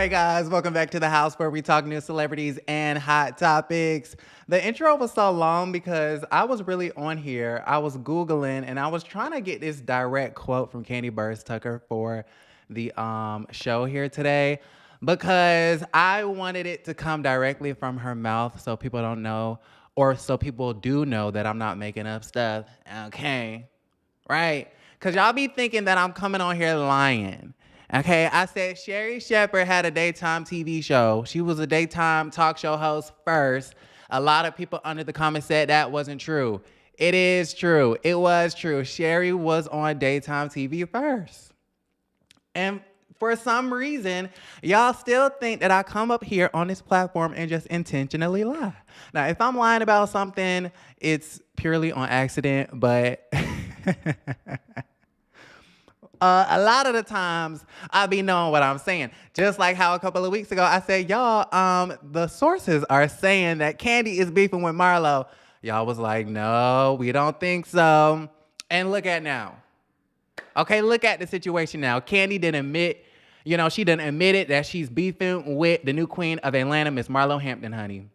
Hey guys, welcome back to the house where we talk news, celebrities, and hot topics. The intro was so long because I was really on here. I was Googling and I was trying to get this direct quote from Kandi Burruss Tucker for the show here today because I wanted it to come directly from her mouth so people don't know, or so people do know that I'm not making up stuff. Okay, right? Because y'all be thinking that I'm coming on here lying. Okay, I said Sheree Shepherd had a daytime TV show. She was a daytime talk show host first. A lot of people under the comments said that wasn't true. It is true. It was true. Sheree was on daytime TV first. And for some reason, y'all still think that I come up here on this platform and just intentionally lie. Now, if I'm lying about something, it's purely on accident, but... a lot of the times I be knowing what I'm saying. Just like how a couple of weeks ago I said, y'all, the sources are saying that Kandi is beefing with Marlo. Y'all was like, no, we don't think so. And look at now. Okay, look at the situation now. Kandi didn't admit, she didn't admit it that she's beefing with the new queen of Atlanta, Miss Marlo Hampton, honey.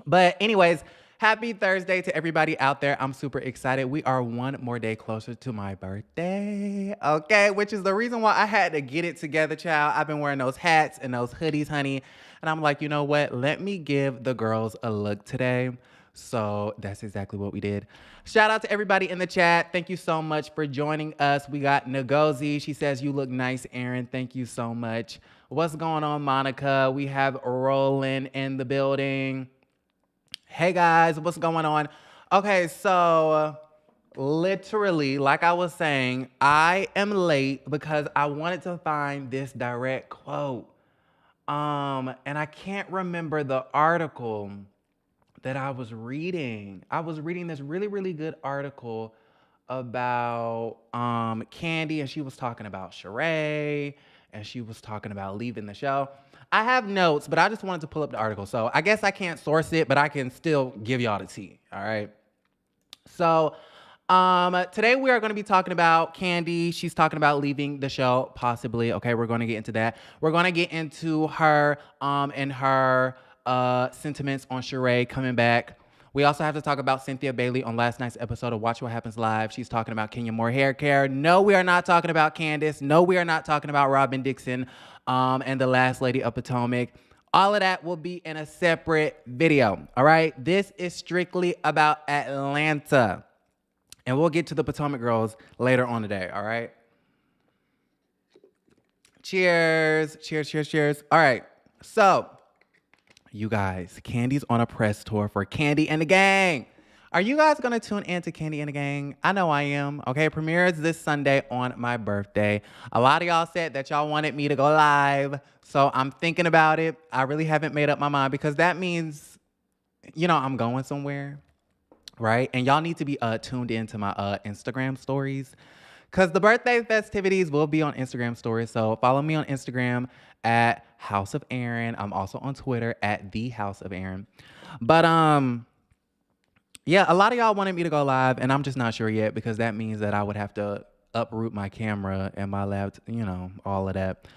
But anyways, happy Thursday to everybody out there. I'm super excited. We are one more day closer to my birthday, okay? Which is the reason why I had to get it together, child. I've been wearing those hats and those hoodies, honey. And I'm like, you know what? Let me give the girls a look today. So that's exactly what we did. Shout out to everybody in the chat. Thank you so much for joining us. We got Ngozi. She says, you look nice, Aaron. Thank you so much. What's going on, Monica? We have Roland in the building. Hey guys, what's going on? Okay, so literally, like I was saying, I am late because I wanted to find this direct quote. And I can't remember the article that I was reading. I was reading this really, really good article about Kandi, and she was talking about Sheree, and she was talking about leaving the show. I have notes, but I just wanted to pull up the article. So I guess I can't source it, but I can still give y'all the tea, all right? So today we are going to be talking about Kandi. She's talking about leaving the show, possibly. Okay, we're going to get into that. We're going to get into her and her sentiments on Sheree coming back. We also have to talk about Cynthia Bailey on last night's episode of Watch What Happens Live. She's talking about Kenya Moore hair care. No, we are not talking about Candace. No, we are not talking about Robin Dixon and the last lady of Potomac. All of that will be in a separate video, all right? This is strictly about Atlanta. And we'll get to the Potomac girls later on today, all right? Cheers. Cheers, cheers, cheers. All right, so... you guys, Kandi's on a press tour for Kandi and the Gang. Are you guys going to tune in to Kandi and the Gang? I know I am. Okay, it premieres this Sunday on my birthday. A lot of y'all said that y'all wanted me to go live, so I'm thinking about it. I really haven't made up my mind because that means, I'm going somewhere, right? And y'all need to be tuned into my Instagram stories because the birthday festivities will be on Instagram stories. So follow me on Instagram at House of Aaron. I'm also on Twitter at The House of Aaron. But Yeah, a lot of y'all wanted me to go live, and I'm just not sure yet because that means that I would have to uproot my camera and my laptop, all of that.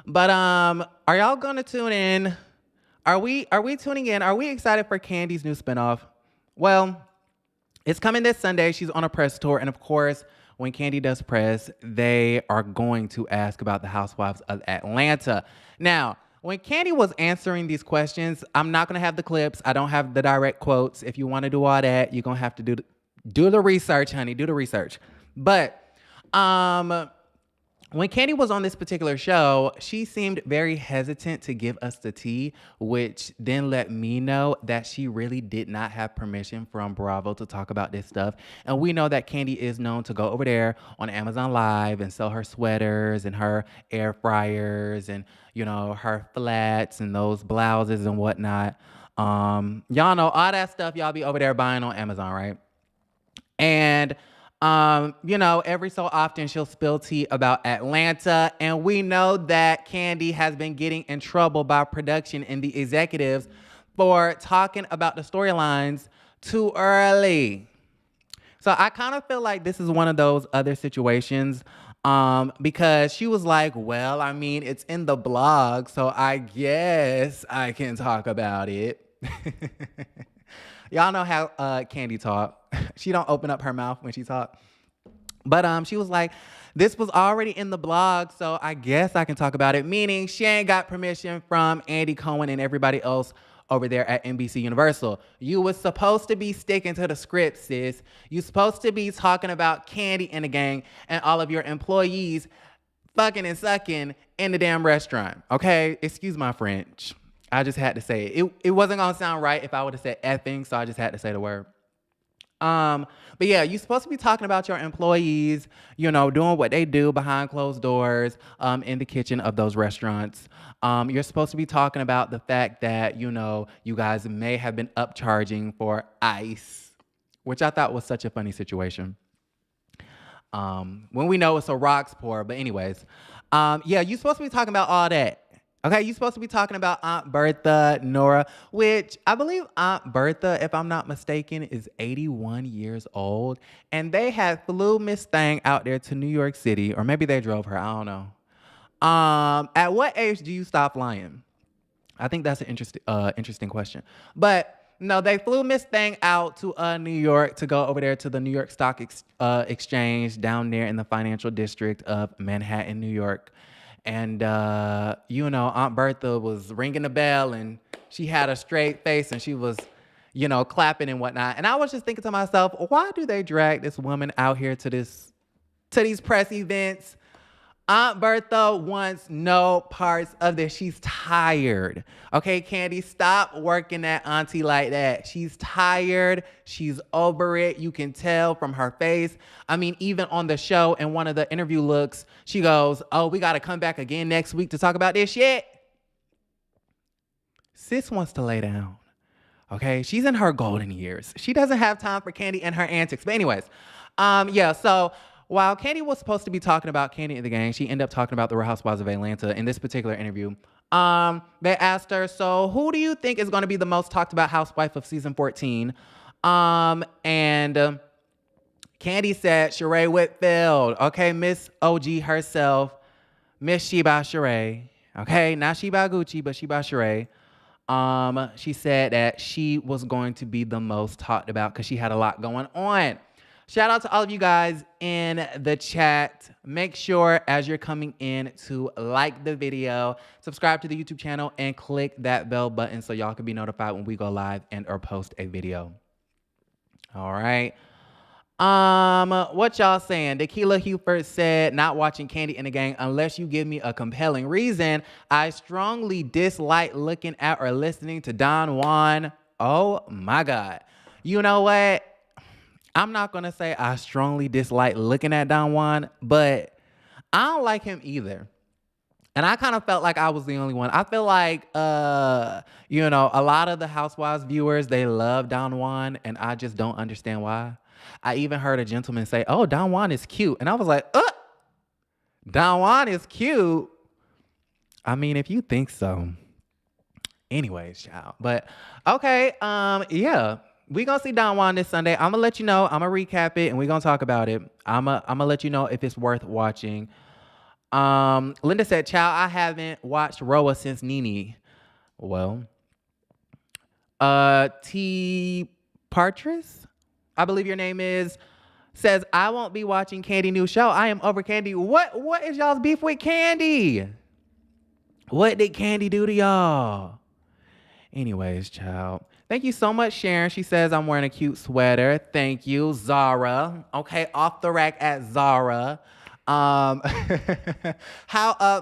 But are y'all gonna tune in? Are we tuning in? Are we excited for Kandi's new spinoff? Well, it's coming this Sunday. She's on a press tour, and of course, when Kandi does press, they are going to ask about the Housewives of Atlanta. Now, when Kandi was answering these questions, I'm not going to have the clips. I don't have the direct quotes. If you want to do all that, you're going to have to do the research, honey. Do the research. But when Kandi was on this particular show, she seemed very hesitant to give us the tea, which then let me know that she really did not have permission from Bravo to talk about this stuff. And we know that Kandi is known to go over there on Amazon Live and sell her sweaters and her air fryers and, her flats and those blouses and whatnot. Y'all know all that stuff y'all be over there buying on Amazon, right? And every so often she'll spill tea about Atlanta. And we know that Kandi has been getting in trouble by production and the executives for talking about the storylines too early. So I kind of feel like this is one of those other situations because she was like, well, I mean, it's in the blog, so I guess I can talk about it. Y'all know how Kandi talk. She don't open up her mouth when she talk. But she was like, this was already in the blog, so I guess I can talk about it. Meaning she ain't got permission from Andy Cohen and everybody else over there at NBC Universal. You was supposed to be sticking to the script, sis. You supposed to be talking about Kandi and the gang and all of your employees fucking and sucking in the damn restaurant. Okay? Excuse my French. I just had to say it. It wasn't gonna sound right if I would have said effing, so I just had to say the word. But yeah, you're supposed to be talking about your employees, doing what they do behind closed doors, in the kitchen of those restaurants. You're supposed to be talking about the fact that, you guys may have been upcharging for ice, which I thought was such a funny situation. When we know it's a rocks pour, but anyways, yeah, you're supposed to be talking about all that. Okay, you're supposed to be talking about Aunt Bertha, Nora, which I believe Aunt Bertha, if I'm not mistaken, is 81 years old. And they had flew Miss Thang out there to New York City, or maybe they drove her, I don't know. At what age do you stop lying? I think that's an interesting question. But no, they flew Miss Thang out to New York to go over there to the New York Stock Exchange down there in the financial district of Manhattan, New York. And, Aunt Bertha was ringing the bell and she had a straight face and she was, clapping and whatnot. And I was just thinking to myself, why do they drag this woman out here to these press events? Aunt Bertha wants no parts of this. She's tired. Okay, Kandi, stop working that auntie like that. She's tired. She's over it. You can tell from her face. I mean, even on the show in one of the interview looks, she goes, oh, we got to come back again next week to talk about this shit. Sis wants to lay down. Okay, she's in her golden years. She doesn't have time for Kandi and her antics. But anyways, so while Kandi was supposed to be talking about Kandi and the gang, she ended up talking about the Real Housewives of Atlanta in this particular interview. They asked her, so who do you think is going to be the most talked about housewife of season 14? And Kandi said Sheree Whitfield. Okay, Miss OG herself, Miss Sheba Sheree. Okay, not Sheba Gucci, but Sheba Sheree. She said that she was going to be the most talked about because she had a lot going on. Shout out to all of you guys in the chat. Make sure as you're coming in to like the video, subscribe to the YouTube channel, and click that bell button so y'all can be notified when we go live and or post a video. All right. What y'all saying? Tequila Huford said, not watching Kandi and the gang unless you give me a compelling reason. I strongly dislike looking at or listening to Don Juan. Oh my God. You know what? I'm not going to say I strongly dislike looking at Don Juan, but I don't like him either. And I kind of felt like I was the only one. I feel like, a lot of the Housewives viewers, they love Don Juan, and I just don't understand why. I even heard a gentleman say, oh, Don Juan is cute. And I was like, Don Juan is cute? I mean, if you think so. Anyways, child. But, okay, yeah. we gonna see Don Juan this Sunday. I'm gonna let you know. I'm gonna recap it and we gonna talk about it. I'm gonna let you know if it's worth watching. Linda said, "Child, I haven't watched RHOA since Nene." Well, T. Partris, I believe your name is, says, "I won't be watching Kandi new show. I am over Kandi." What is y'all's beef with Kandi? What did Kandi do to y'all? Anyways, child. Thank you so much, Sharon. She says, "I'm wearing a cute sweater." Thank you. Zara. Okay, off the rack at Zara. How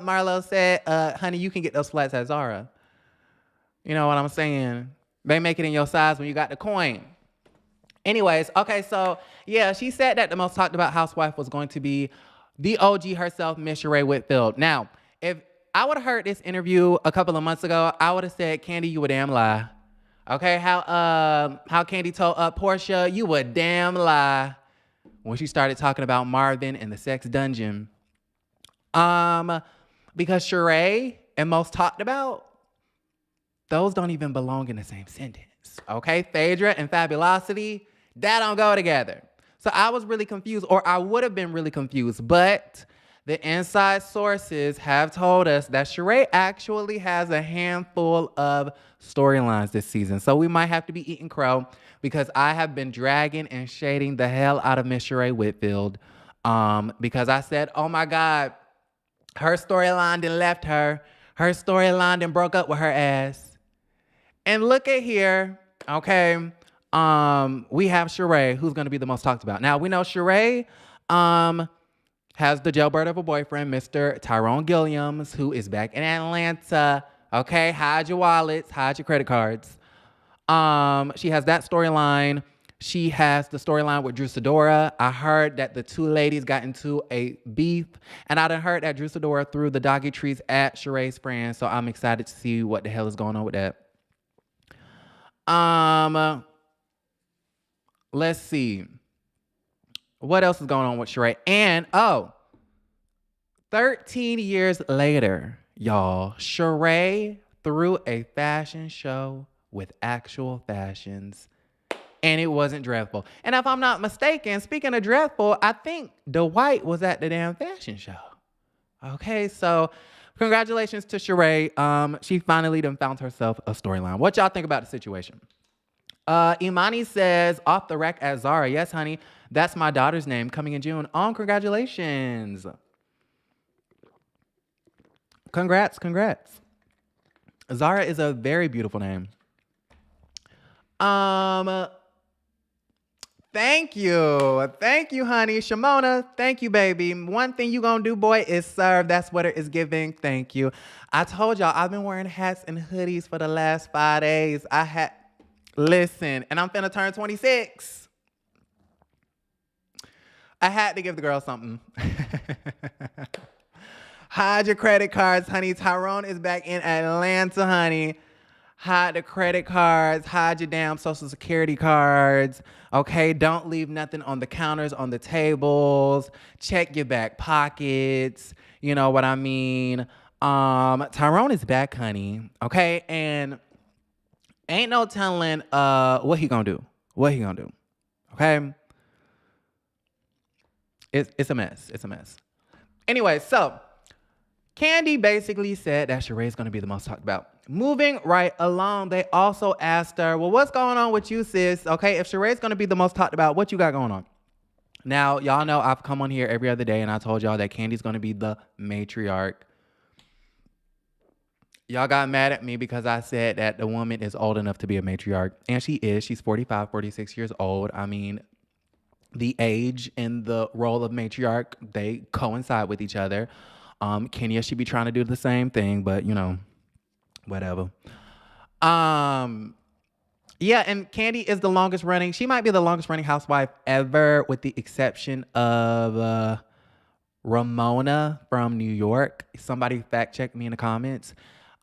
Marlo said, "Honey, you can get those flats at Zara." You know what I'm saying? They make it in your size when you got the coin. Anyways, okay, so yeah, she said that the most talked about housewife was going to be the OG herself, Miss Sheree Whitfield. Now, if I would have heard this interview a couple of months ago, I would have said, "Kandi, you a damn lie." Okay, how Kandi told Portia, "You a damn lie," when she started talking about Marvin and the sex dungeon. Because Sheree and most talked about, those don't even belong in the same sentence. Okay, Phaedra and Fabulosity, that don't go together. So I was really confused, or I would have been really confused, but the inside sources have told us that Sheree actually has a handful of storylines this season. So we might have to be eating crow, because I have been dragging and shading the hell out of Miss Sheree Whitfield. Because I said, oh my God, her storyline done left her. Her storyline done broke up with her ass. And look at here, okay? We have Sheree, who's gonna be the most talked about. Now, we know Sheree has the jailbird of a boyfriend, Mr. Tyrone Gilliams, who is back in Atlanta. Okay, hide your wallets, hide your credit cards. She has that storyline. She has the storyline with Drew Sidora. I heard that the two ladies got into a beef, and I done heard that Drew Sidora threw the doggy treats at Sheree's friend, so I'm excited to see what the hell is going on with that. Let's see. What else is going on with Sheree? And, 13 years later, y'all, Sheree threw a fashion show with actual fashions, and it wasn't dreadful. And if I'm not mistaken, speaking of dreadful, I think Dwight was at the damn fashion show. Okay, so congratulations to Sheree. She finally done found herself a storyline. What y'all think about the situation? Imani says, "Off the rack at Zara." Yes, honey. That's my daughter's name, coming in June. Congratulations. Congrats. Zara is a very beautiful name. Thank you. Thank you, honey. Shimona, thank you, baby. One thing you gonna do, boy, is serve. That sweater is giving. Thank you. I told y'all, I've been wearing hats and hoodies for the last 5 days. Listen, and I'm finna turn 26. I had to give the girl something. Hide your credit cards, honey. Tyrone is back in Atlanta, honey. Hide the credit cards. Hide your damn social security cards. Okay, don't leave nothing on the counters, on the tables. Check your back pockets. You know what I mean? Tyrone is back, honey. Okay, and ain't no telling what he gonna do. Okay? It's a mess. Anyway, so Kandi basically said that Sheree's gonna be the most talked about. Moving right along, they also asked her, well, what's going on with you, sis? Okay, if Sheree's gonna be the most talked about, what you got going on? Now, y'all know I've come on here every other day and I told y'all that Kandi's gonna be the matriarch. Y'all got mad at me because I said that the woman is old enough to be a matriarch. And she is. She's 45, 46 years old. I mean, the age and the role of matriarch, they coincide with each other. Kenya should be trying to do the same thing, but, you know, whatever. Yeah, and Kandi is the longest running. She might be the longest running housewife ever, with the exception of Ramona from New York. Somebody fact check me in the comments.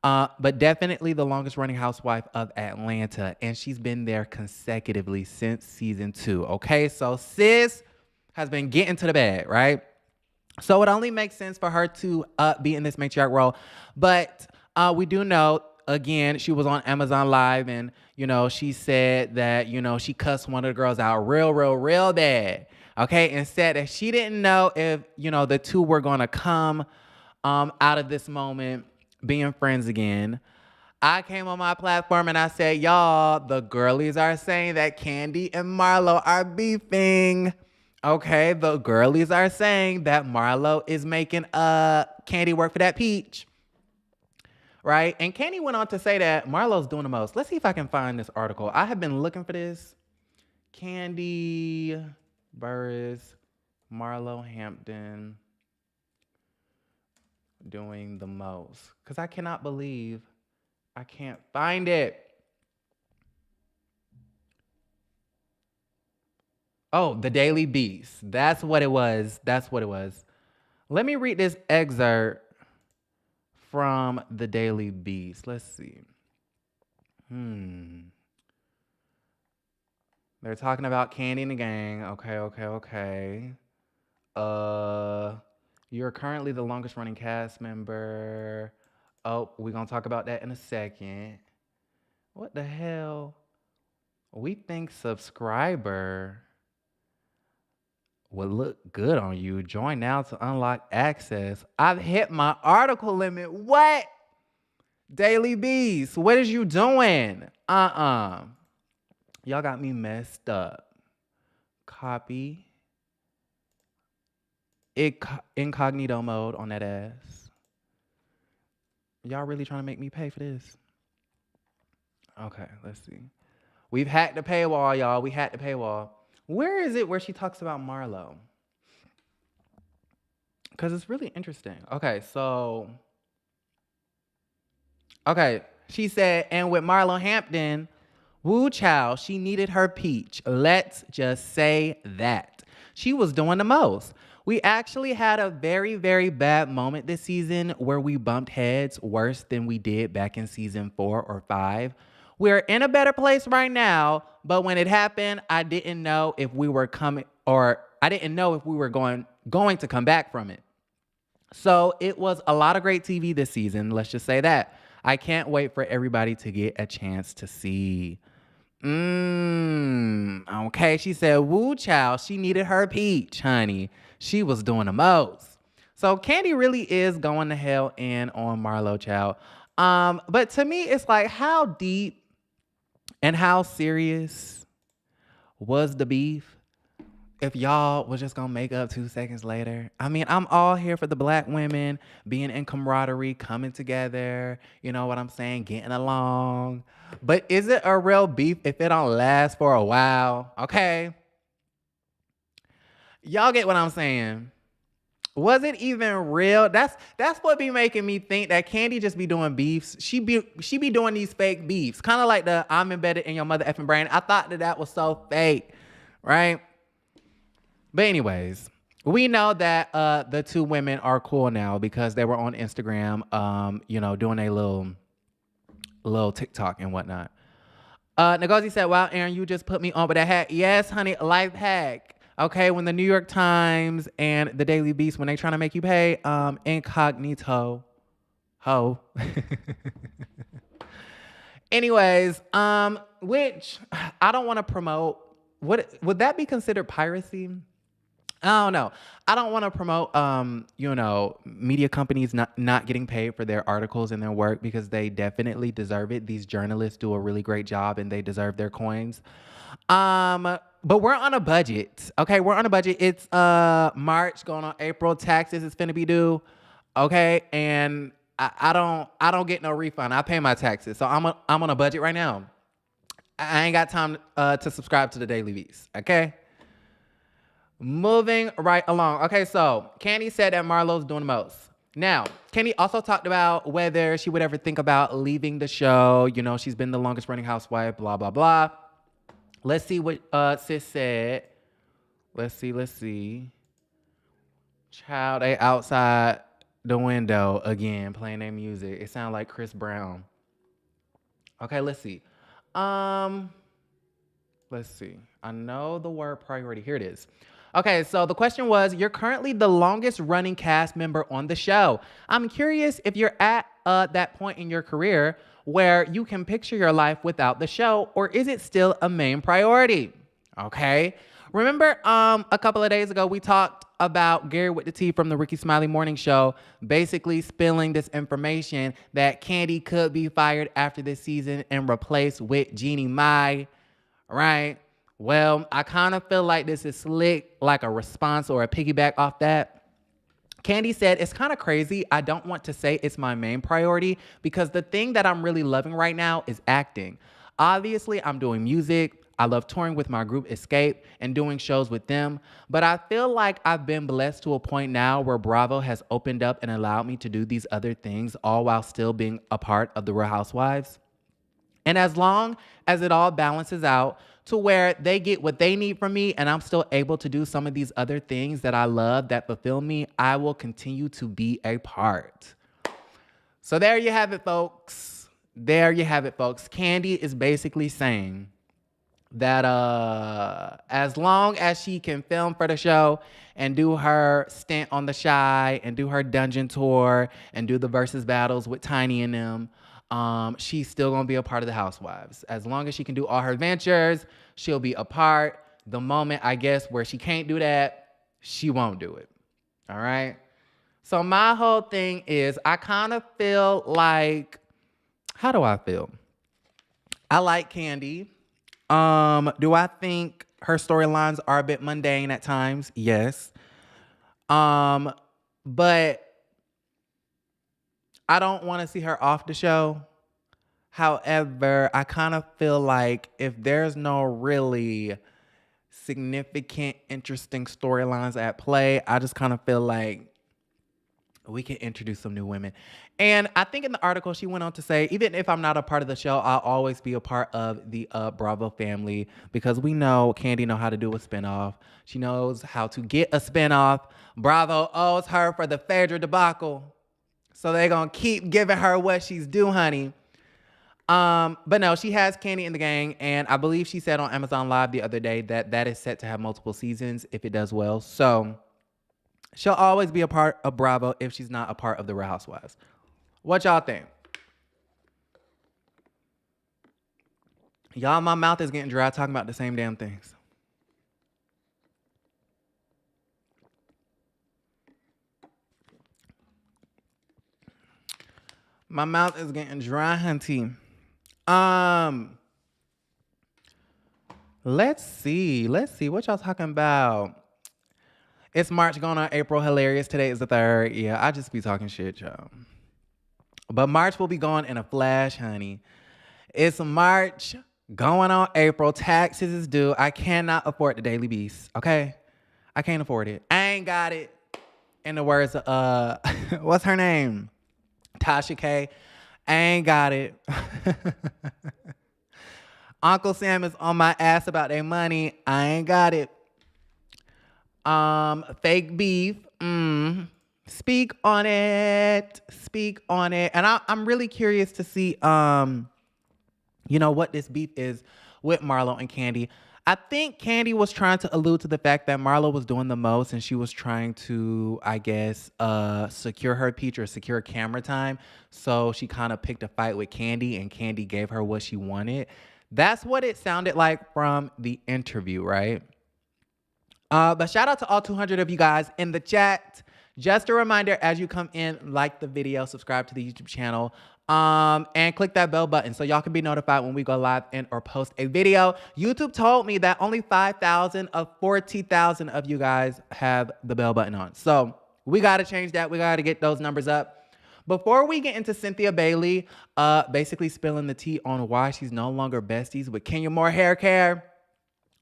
But definitely the longest running housewife of Atlanta. And she's been there consecutively since season 2. Okay, so sis has been getting to the bag, right? So it only makes sense for her to be in this matriarch role. But we do know again, she was on Amazon Live and, she said that, she cussed one of the girls out real bad. Okay. And said that she didn't know if, the two were going to come out of this moment being friends again. I came on my platform and I said, y'all, the girlies are saying that Kandi and Marlo are beefing. Okay, the girlies are saying that Marlo is making Kandi work for that peach. Right? And Kandi went on to say that Marlo's doing the most. Let's see if I can find this article. I have been looking for this. Kandi Burruss, Marlo Hampton doing the most. Because I cannot believe I can't find it. Oh, the Daily Beast. That's what it was. Let me read this excerpt from the Daily Beast. Let's see. They're talking about Kandi and the gang. Okay. You're currently the longest running cast member. Oh, we're going to talk about that in a second. What the hell? We think subscriber would look good on you. Join now to unlock access. I've hit my article limit. What? Daily Beast, what is you doing? Y'all got me messed up. Copy. Incognito mode on that ass. Y'all really trying to make me pay for this? Okay, let's see. We've hacked the paywall, y'all. We hacked the paywall. Where is it where she talks about Marlo? Because it's really interesting. Okay, she said, and with Marlo Hampton, woo child, she needed her peach. Let's just say that. She was doing the most. We actually had a very, very bad moment this season where we bumped heads worse than we did back in season 4 or 5. We're in a better place right now, but when it happened, I didn't know if we were going to come back from it. So it was a lot of great TV this season. Let's just say that. I can't wait for everybody to get a chance to see. Okay, she said, woo child, she needed her peach, honey. She was doing the most. So Kandi really is going to hell in on Marlo, child. But to me, it's like, how deep and how serious was the beef if y'all was just gonna make up 2 seconds later? I mean, I'm all here for the black women being in camaraderie, coming together, you know what I'm saying, getting along. But is it a real beef if it don't last for a while? Okay. Y'all get what I'm saying? Was it even real? That's what be making me think that Kandi just be doing beefs. She be doing these fake beefs. Kind of like the I'm embedded in your mother effing brain. I thought that was so fake, right? But anyways, we know that the two women are cool now because they were on Instagram, doing a little TikTok and whatnot. Ngozi said, wow, Aaron, you just put me on with that hack. Yes, honey, life hack. Okay, when the New York Times and the Daily Beast, when they trying to make you pay, incognito, ho. Anyways, which I don't want to promote. Would that be considered piracy? I don't know. I don't want to promote, media companies not getting paid for their articles and their work because they definitely deserve it. These journalists do a really great job and they deserve their coins. But we're on a budget. Okay, we're on a budget. It's March going on April. Taxes is finna be due. Okay, and I don't get no refund. I pay my taxes, so I'm on a budget right now. I ain't got time to subscribe to the Daily Beast. Okay. Moving right along. Okay, so Kandi said that Marlo's doing the most. Now, Kandi also talked about whether she would ever think about leaving the show. You know, she's been the longest running housewife, blah, blah, blah. Let's see what sis said. Let's see. Child, they outside the window again playing their music. It sounds like Chris Brown. Okay, let's see. Let's see. I know the word priority. Here it is. Okay, so the question was, you're currently the longest running cast member on the show. I'm curious if you're at that point in your career where you can picture your life without the show, or is it still a main priority? Okay. Remember, a couple of days ago, we talked about Gary with the T from the Ricky Smiley Morning Show, basically spilling this information that Kandi could be fired after this season and replaced with Jeannie Mai, right? Well, I kind of feel like this is slick, like a response or a piggyback off that. Kandi said, it's kind of crazy. I don't want to say it's my main priority because the thing that I'm really loving right now is acting. Obviously, I'm doing music. I love touring with my group Escape and doing shows with them. But I feel like I've been blessed to a point now where Bravo has opened up and allowed me to do these other things, all while still being a part of the Real Housewives. And as long as it all balances out to where they get what they need from me and I'm still able to do some of these other things that I love, that fulfill me, I will continue to be a part. So there you have it, folks. There you have it, folks. Kandi is basically saying that as long as she can film for the show and do her stint on the Shy and do her dungeon tour and do the versus battles with Tiny and them, she's still gonna be a part of the Housewives. As long as she can do all her ventures, she'll be a part. The moment, I guess, where she can't do that, she won't do it. All right? So my whole thing is, I kind of feel like, how do I feel? I like Kandi. Do I think her storylines are a bit mundane at times? Yes. But I don't want to see her off the show. However, I kind of feel like if there's no really significant, interesting storylines at play, I just kind of feel like we can introduce some new women. And I think in the article, she went on to say, even if I'm not a part of the show, I'll always be a part of the Bravo family because we know Kandi know how to do a spinoff. She knows how to get a spinoff. Bravo owes her for the Phaedra debacle. So they're going to keep giving her what she's due, honey. But no, she has Kandi in the gang. And I believe she said on Amazon Live the other day that that is set to have multiple seasons if it does well. So she'll always be a part of Bravo if she's not a part of the Real Housewives. What y'all think? Y'all, my mouth is getting dry talking about the same damn things. My mouth is getting dry, hunty. Let's see. What y'all talking about? It's March going on April. Hilarious. Today is the 3rd. Yeah, I just be talking shit, y'all. But March will be gone in a flash, honey. It's March going on April. Taxes is due. I cannot afford the Daily Beast, okay? I can't afford it. I ain't got it. In the words of, what's her name? Tasha K. I ain't got it. Uncle Sam is on my ass about their money. I ain't got it. Fake beef. Speak on it. And I'm really curious to see, what this beef is with Marlo and Kandi. I think Kandi was trying to allude to the fact that Marlo was doing the most and she was trying to, I guess, secure her peach or secure camera time. So she kind of picked a fight with Kandi and Kandi gave her what she wanted. That's what it sounded like from the interview, right? But shout out to all 200 of you guys in the chat. Just a reminder, as you come in, like the video, subscribe to the YouTube channel, and click that bell button so y'all can be notified when we go live and or post a video. YouTube told me that only 5,000 of 40,000 of you guys have the bell button on. So we got to change that. We got to get those numbers up. Before we get into Cynthia Bailey, basically spilling the tea on why she's no longer besties with Kenya Moore Hair Care,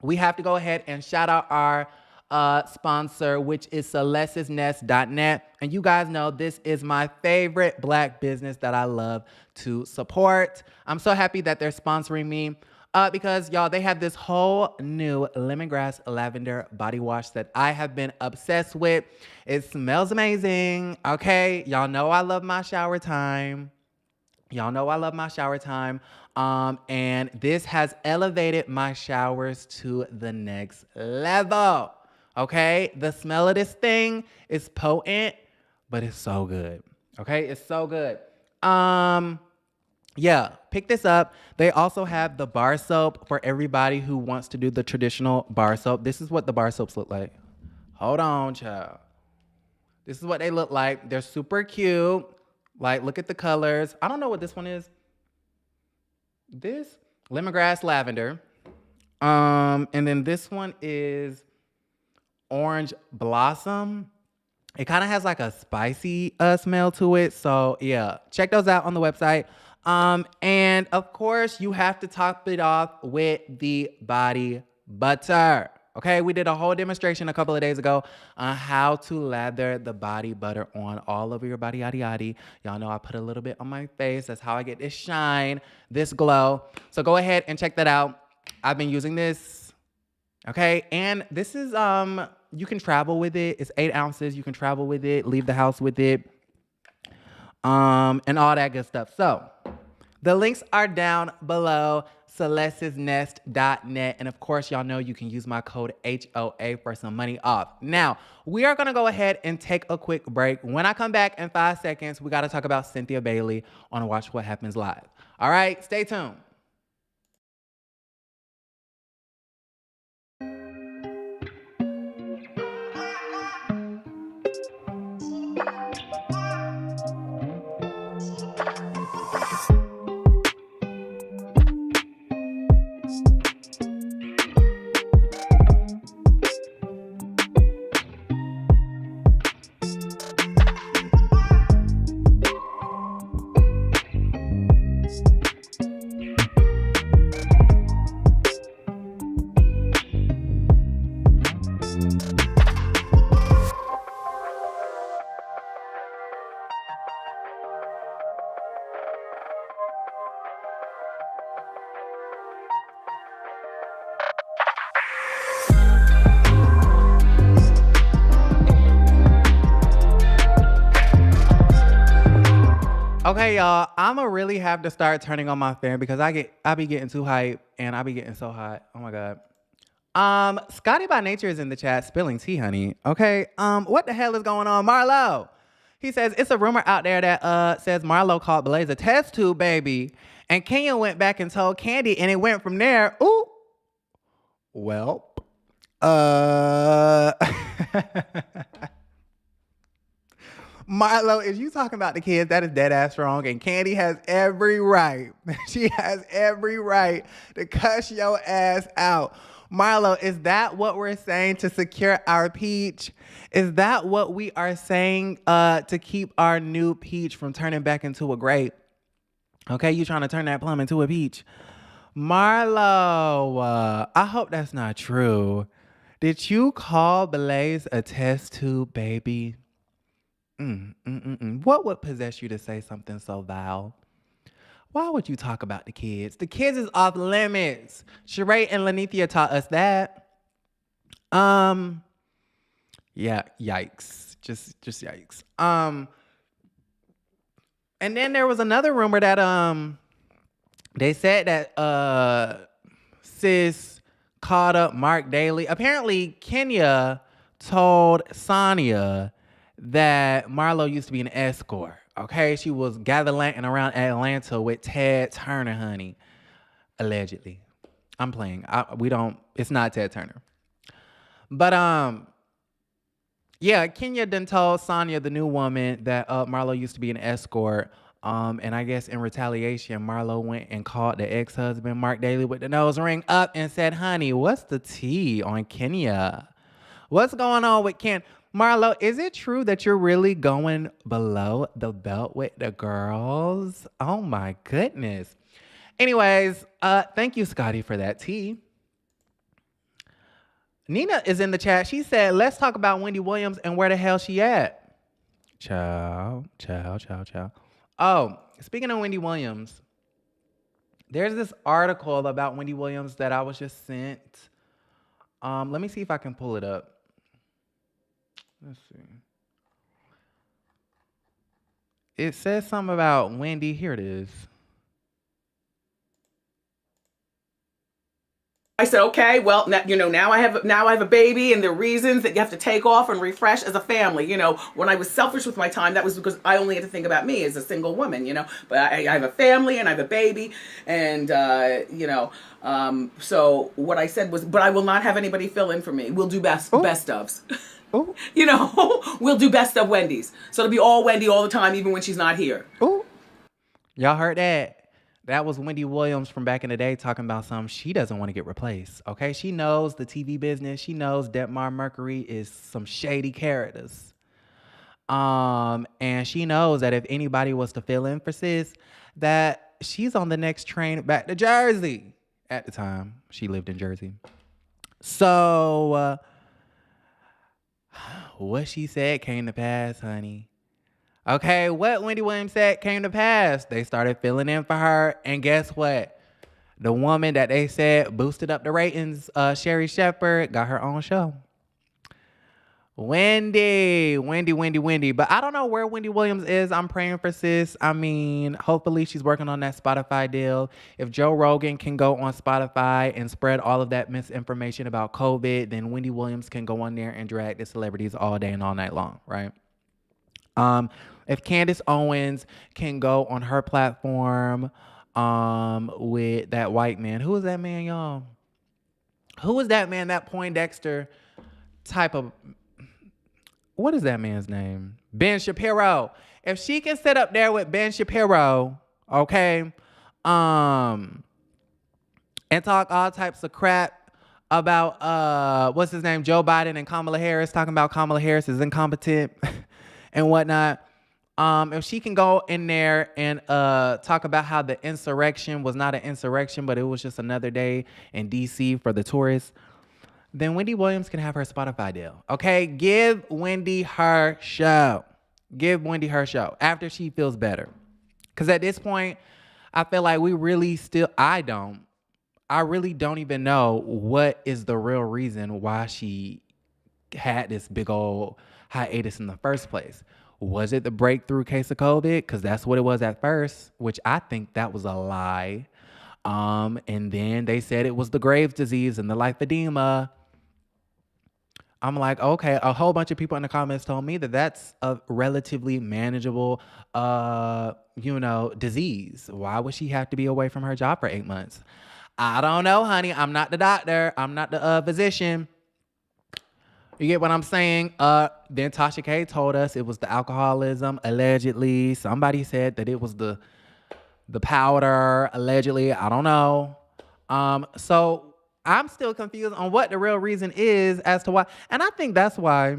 we have to go ahead and shout out our sponsor, which is celestisnest.net. And you guys know this is my favorite Black business that I love to support. I'm so happy that they're sponsoring me because, y'all, they have this whole new lemongrass lavender body wash that I have been obsessed with. It smells amazing, okay? Y'all know I love my shower time. And this has elevated my showers to the next level. Okay? The smell of this thing is potent, but it's so good. Okay? It's so good. Yeah, pick this up. They also have the bar soap for everybody who wants to do the traditional bar soap. This is what the bar soaps look like. Hold on, child. This is what they look like. They're super cute. Like, look at the colors. I don't know what this one is. This lemongrass lavender. And then this one is orange blossom. It kind of has like a spicy smell to it. So yeah, check those out on the website. And of course, you have to top it off with the body butter. Okay, we did a whole demonstration a couple of days ago on how to lather the body butter on all over your body, yaddy yaddy. Y'all know I put a little bit on my face. That's how I get this shine, this glow. So go ahead and check that out. I've been using this. Okay, and this is you can travel with it. It's 8 ounces. You can travel with it, leave the house with it, and all that good stuff. So the links are down below, celestesnest.net. And of course, y'all know you can use my code HOA for some money off. Now, we are gonna go ahead and take a quick break. When I come back in 5 seconds, we gotta talk about Cynthia Bailey on Watch What Happens Live. All right, stay tuned. Okay, y'all, I'ma really have to start turning on my fan because I be getting too hype and I be getting so hot. Oh my God. Scotty by Nature is in the chat spilling tea, honey. Okay. What the hell is going on, Marlo? He says it's a rumor out there that says Marlo called Blaze a test tube baby, and Kenya went back and told Kandi, and it went from there. Ooh. Well. Uh Marlo, if you talking about the kids, that is dead ass wrong. And Kandi has every right. She has every right to cuss your ass out. Marlo, is that what we're saying to secure our peach? Is that what we are saying to keep our new peach from turning back into a grape? Okay, you trying to turn that plum into a peach. Marlo, I hope that's not true. Did you call Blaze a test tube baby? What would possess you to say something so vile? Why would you talk about the kids? The kids is off limits. Sheree and Lenithia taught us that. Yeah, yikes. Just yikes. And then there was another rumor that they said that sis called up Mark Daly. Apparently, Kenya told Sonia that Marlo used to be an escort. Okay, she was gallivanting around Atlanta with Ted Turner, honey. Allegedly, I'm playing. It's not Ted Turner, but yeah, Kenya done told Sonia, the new woman, that Marlo used to be an escort. And I guess in retaliation, Marlo went and called the ex-husband Mark Daly with the nose ring up and said, "Honey, what's the tea on Kenya? What's going on with Ken?" Marlo, is it true that you're really going below the belt with the girls? Oh my goodness. Anyways, thank you, Scotty, for that tea. Nina is in the chat. She said, let's talk about Wendy Williams and where the hell she at. Ciao. Oh, speaking of Wendy Williams, there's this article about Wendy Williams that I was just sent. Let me see if I can pull it up. Let's see. It says something about Wendy. Here it is. I said, okay, well, now I have a baby, and the reasons that you have to take off and refresh as a family. When I was selfish with my time, that was because I only had to think about me as a single woman. But I have a family and I have a baby, and so what I said was, but I will not have anybody fill in for me. We'll do best ofs. Ooh. We'll do best of Wendy's. So it'll be all Wendy all the time, even when she's not here. Ooh. Y'all heard that? That was Wendy Williams from back in the day talking about something. She doesn't want to get replaced, okay? She knows the TV business. She knows Detmar Mercury is some shady characters. And she knows that if anybody was to fill in for sis, that she's on the next train back to Jersey. At the time, she lived in Jersey. So, what she said came to pass, honey. Okay, what Wendy Williams said came to pass. They started filling in for her. And guess what? The woman that they said boosted up the ratings, Sheree Shepherd, got her own show. Wendy. But I don't know where Wendy Williams is. I'm praying for sis. I mean, hopefully she's working on that Spotify deal. If Joe Rogan can go on Spotify and spread all of that misinformation about COVID, then Wendy Williams can go on there and drag the celebrities all day and all night long, right? If Candace Owens can go on her platform with that white man. Who is that man, y'all? Who is that man, that Poindexter type of... What is that man's name? Ben Shapiro. If she can sit up there with Ben Shapiro, okay, and talk all types of crap about, what's his name, Joe Biden and Kamala Harris, talking about Kamala Harris is incompetent and whatnot. If she can go in there and talk about how the insurrection was not an insurrection, but it was just another day in D.C. for the tourists, then Wendy Williams can have her Spotify deal. Okay? Give Wendy her show. Give Wendy her show after she feels better. Because at this point, I feel like we really still, I really don't even know what is the real reason why she had this big old hiatus in the first place. Was it the breakthrough case of COVID? Because that's what it was at first, which I think that was a lie. And then they said it was the Graves' disease and the lymphedema. I'm like, okay, a whole bunch of people in the comments told me that that's a relatively manageable, disease. Why would she have to be away from her job for 8 months? I don't know, honey. I'm not the doctor. I'm not the physician. You get what I'm saying? Then Tasha K told us it was the alcoholism, allegedly. Somebody said that it was the powder, allegedly. I don't know. So I'm still confused on what the real reason is as to why. And I think that's why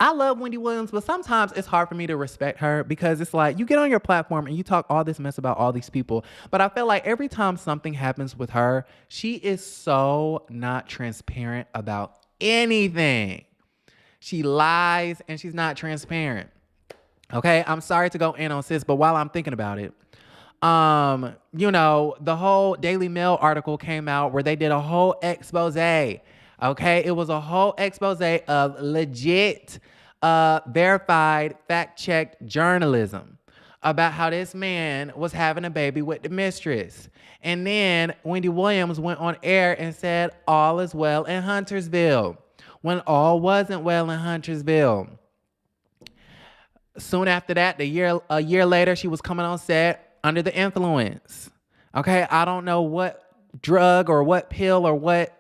I love Wendy Williams, but sometimes it's hard for me to respect her because it's like you get on your platform and you talk all this mess about all these people. But I feel like every time something happens with her, she is so not transparent about anything. She lies and she's not transparent. Okay, I'm sorry to go in on sis, but while I'm thinking about it, the whole Daily Mail article came out where they did a whole expose. Okay, it was a whole expose of legit, verified, fact-checked journalism about how this man was having a baby with the mistress. And then Wendy Williams went on air and said, all is well in Huntersville, when all wasn't well in Huntersville. Soon after that, a year later, she was coming on set under the influence. Okay, I don't know what drug or what pill or what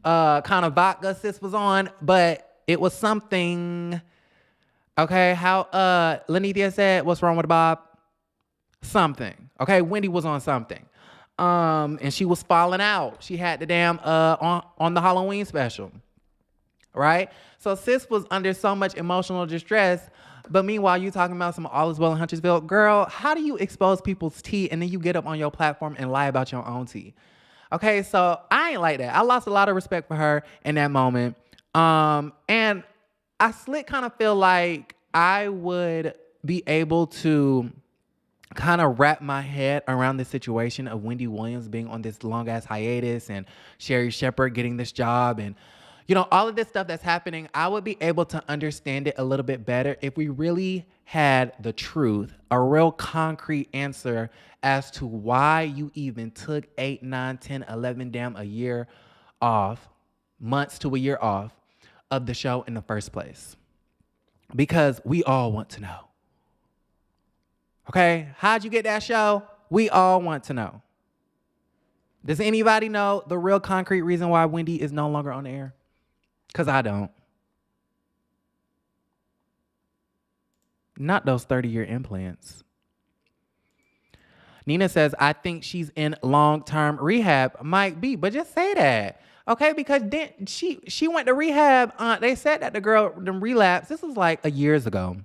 kind of vodka sis was on, but it was something. Okay, how Lenithia said, what's wrong with Bob? Something. Okay, Wendy was on something. And she was falling out. She had the damn on the Halloween special. Right? So sis was under so much emotional distress. But meanwhile, you talking about some all is well in Huntersville. Girl, how do you expose people's tea and then you get up on your platform and lie about your own tea? Okay, so I ain't like that. I lost a lot of respect for her in that moment. And I kind of feel like I would be able to kind of wrap my head around the situation of Wendy Williams being on this long-ass hiatus and Sheree Shepherd getting this job and, all of this stuff that's happening, I would be able to understand it a little bit better if we really had the truth, a real concrete answer as to why you even took 8, 9, 10, 11, damn a year off, months to a year off of the show in the first place. Because we all want to know. Okay? How'd you get that show? We all want to know. Does anybody know the real concrete reason why Wendy is no longer on the air? Because I don't. Not those 30-year implants. Nina says, I think she's in long-term rehab. Might be, but just say that. Okay, because then she went to rehab. They said that the girl relapsed. This was like years ago.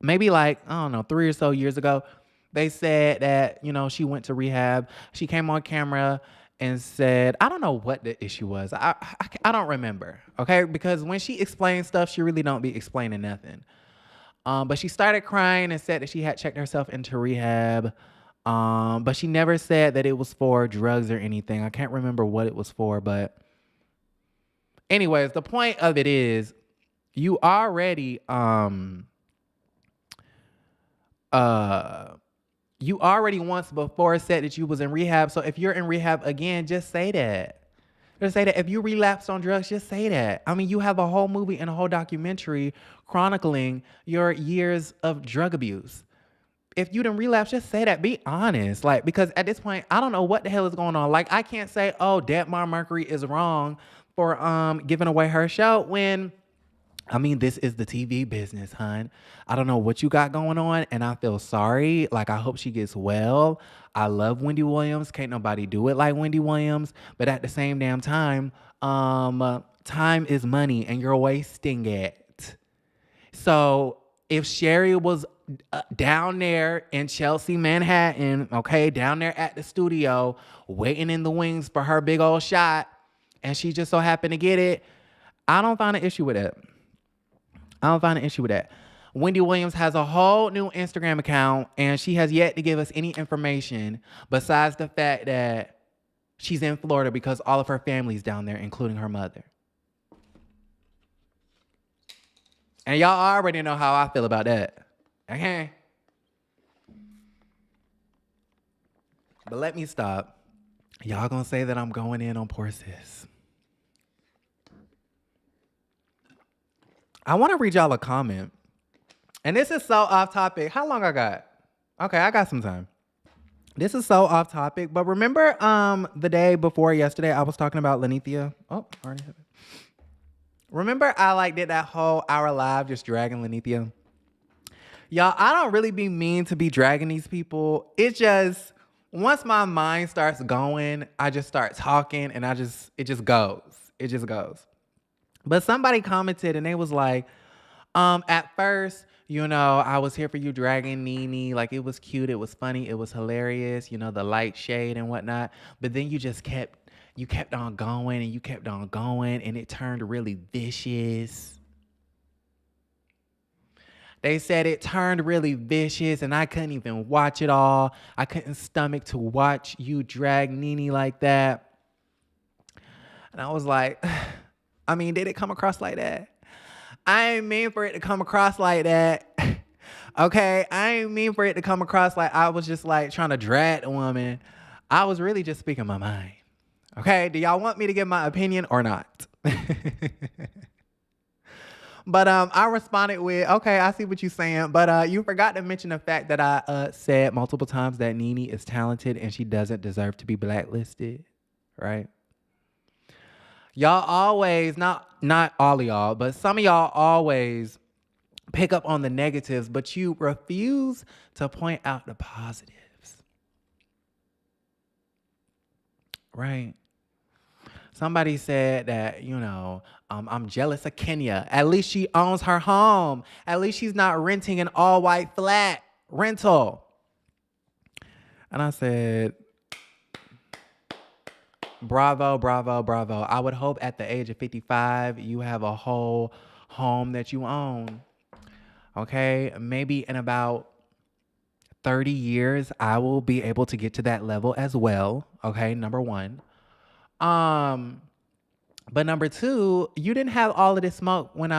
Maybe like, I don't know, 3 or so years ago. They said that, she went to rehab. She came on camera and said, I don't know what the issue was. I don't remember, okay? Because when she explains stuff, she really don't be explaining nothing. But she started crying and said that she had checked herself into rehab. But she never said that it was for drugs or anything. I can't remember what it was for, but anyways, the point of it is you already once before said that you was in rehab. So if you're in rehab again, just say that. Just say that. If you relapsed on drugs, just say that. I mean, you have a whole movie and a whole documentary chronicling your years of drug abuse. If you didn't relapse, just say that. Be honest. Like, because at this point, I don't know what the hell is going on. Like, I can't say, oh, Debmar Mercury is wrong for giving away her show when, I mean, this is the TV business, hun. I don't know what you got going on, and I feel sorry. Like, I hope she gets well. I love Wendy Williams. Can't nobody do it like Wendy Williams. But at the same damn time, time is money, and you're wasting it. So if Sheree was down there in Chelsea, Manhattan, okay, down there at the studio, waiting in the wings for her big old shot, and she just so happened to get it, I don't find an issue with it. Wendy Williams has a whole new Instagram account, and she has yet to give us any information besides the fact that she's in Florida because all of her family's down there, including her mother. And y'all already know how I feel about that. Okay? But let me stop. Y'all gonna say that I'm going in on poor sis. I want to read y'all a comment. And this is so off topic. How long I got? Okay, I got some time. This is so off topic, but remember the day before yesterday I was talking about Lenithia? Oh, I already have it. Remember I did that whole hour live just dragging Lenithia? Y'all, I don't really be mean to be dragging these people. It just, once my mind starts going, I just start talking and it just goes. It just goes. But somebody commented and they was like, at first, I was here for you dragging Nene. Like, it was cute. It was funny. It was hilarious. The light shade and whatnot. But then you kept on going and you kept on going and it turned really vicious. They said it turned really vicious and I couldn't even watch it all. I couldn't stomach to watch you drag Nene like that. And I was like, I mean, did it come across like that? I ain't mean for it to come across like that. Okay? I ain't mean for it to come across like I was just trying to drag the woman. I was really just speaking my mind. Okay? Do y'all want me to give my opinion or not? But I responded with, okay, I see what you're saying. But you forgot to mention the fact that I said multiple times that Nene is talented and she doesn't deserve to be blacklisted. Right? Y'all always, not all of y'all, but some of y'all always pick up on the negatives, but you refuse to point out the positives. Right? Somebody said that, I'm jealous of Kenya. At least she owns her home. At least she's not renting an all-white flat rental. And I said, bravo, bravo, bravo. I would hope at the age of 55, you have a whole home that you own. Okay? Maybe in about 30 years, I will be able to get to that level as well. Okay? Number one. But number two, you didn't have all of this smoke when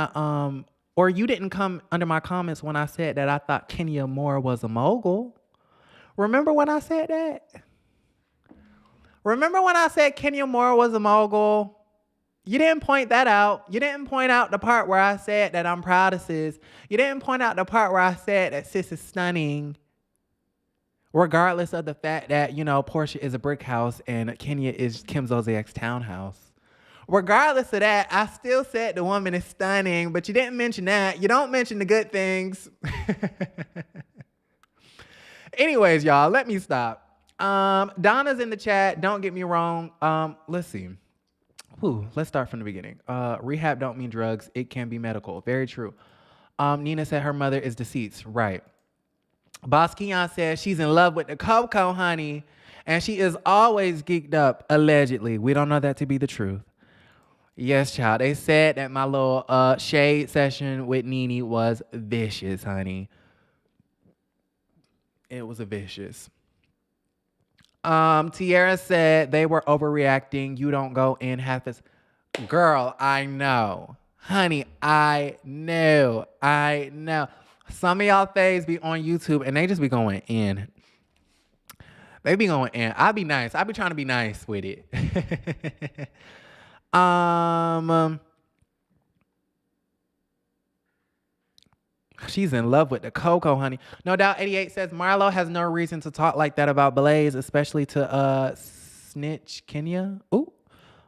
or you didn't come under my comments when I said that I thought Kenya Moore was a mogul. Remember when I said that? Remember when I said Kenya Moore was a mogul? You didn't point that out. You didn't point out the part where I said that I'm proud of sis. You didn't point out the part where I said that sis is stunning, regardless of the fact that, Portia is a brick house and Kenya is Kim Zolciak's townhouse. Regardless of that, I still said the woman is stunning, but you didn't mention that. You don't mention the good things. Anyways, y'all, let me stop. Donna's in the chat. Don't get me wrong. Let's see. Let's start from the beginning. Rehab don't mean drugs. It can be medical. Very true. Nina said her mother is deceased. Right. Boss Keon said she's in love with the Coco, honey. And she is always geeked up, allegedly. We don't know that to be the truth. Yes, child. They said that my little shade session with Nene was vicious, honey. It was a vicious. Tiara said they were overreacting. You don't go in half as... Girl, I know. Honey, I know. Some of y'all faves be on YouTube and they just be going in. They be going in. I be nice. I be trying to be nice with it. She's in love with the Coco, honey. No Doubt 88 says Marlo has no reason to talk like that about Blaze, especially to snitch Kenya. Ooh.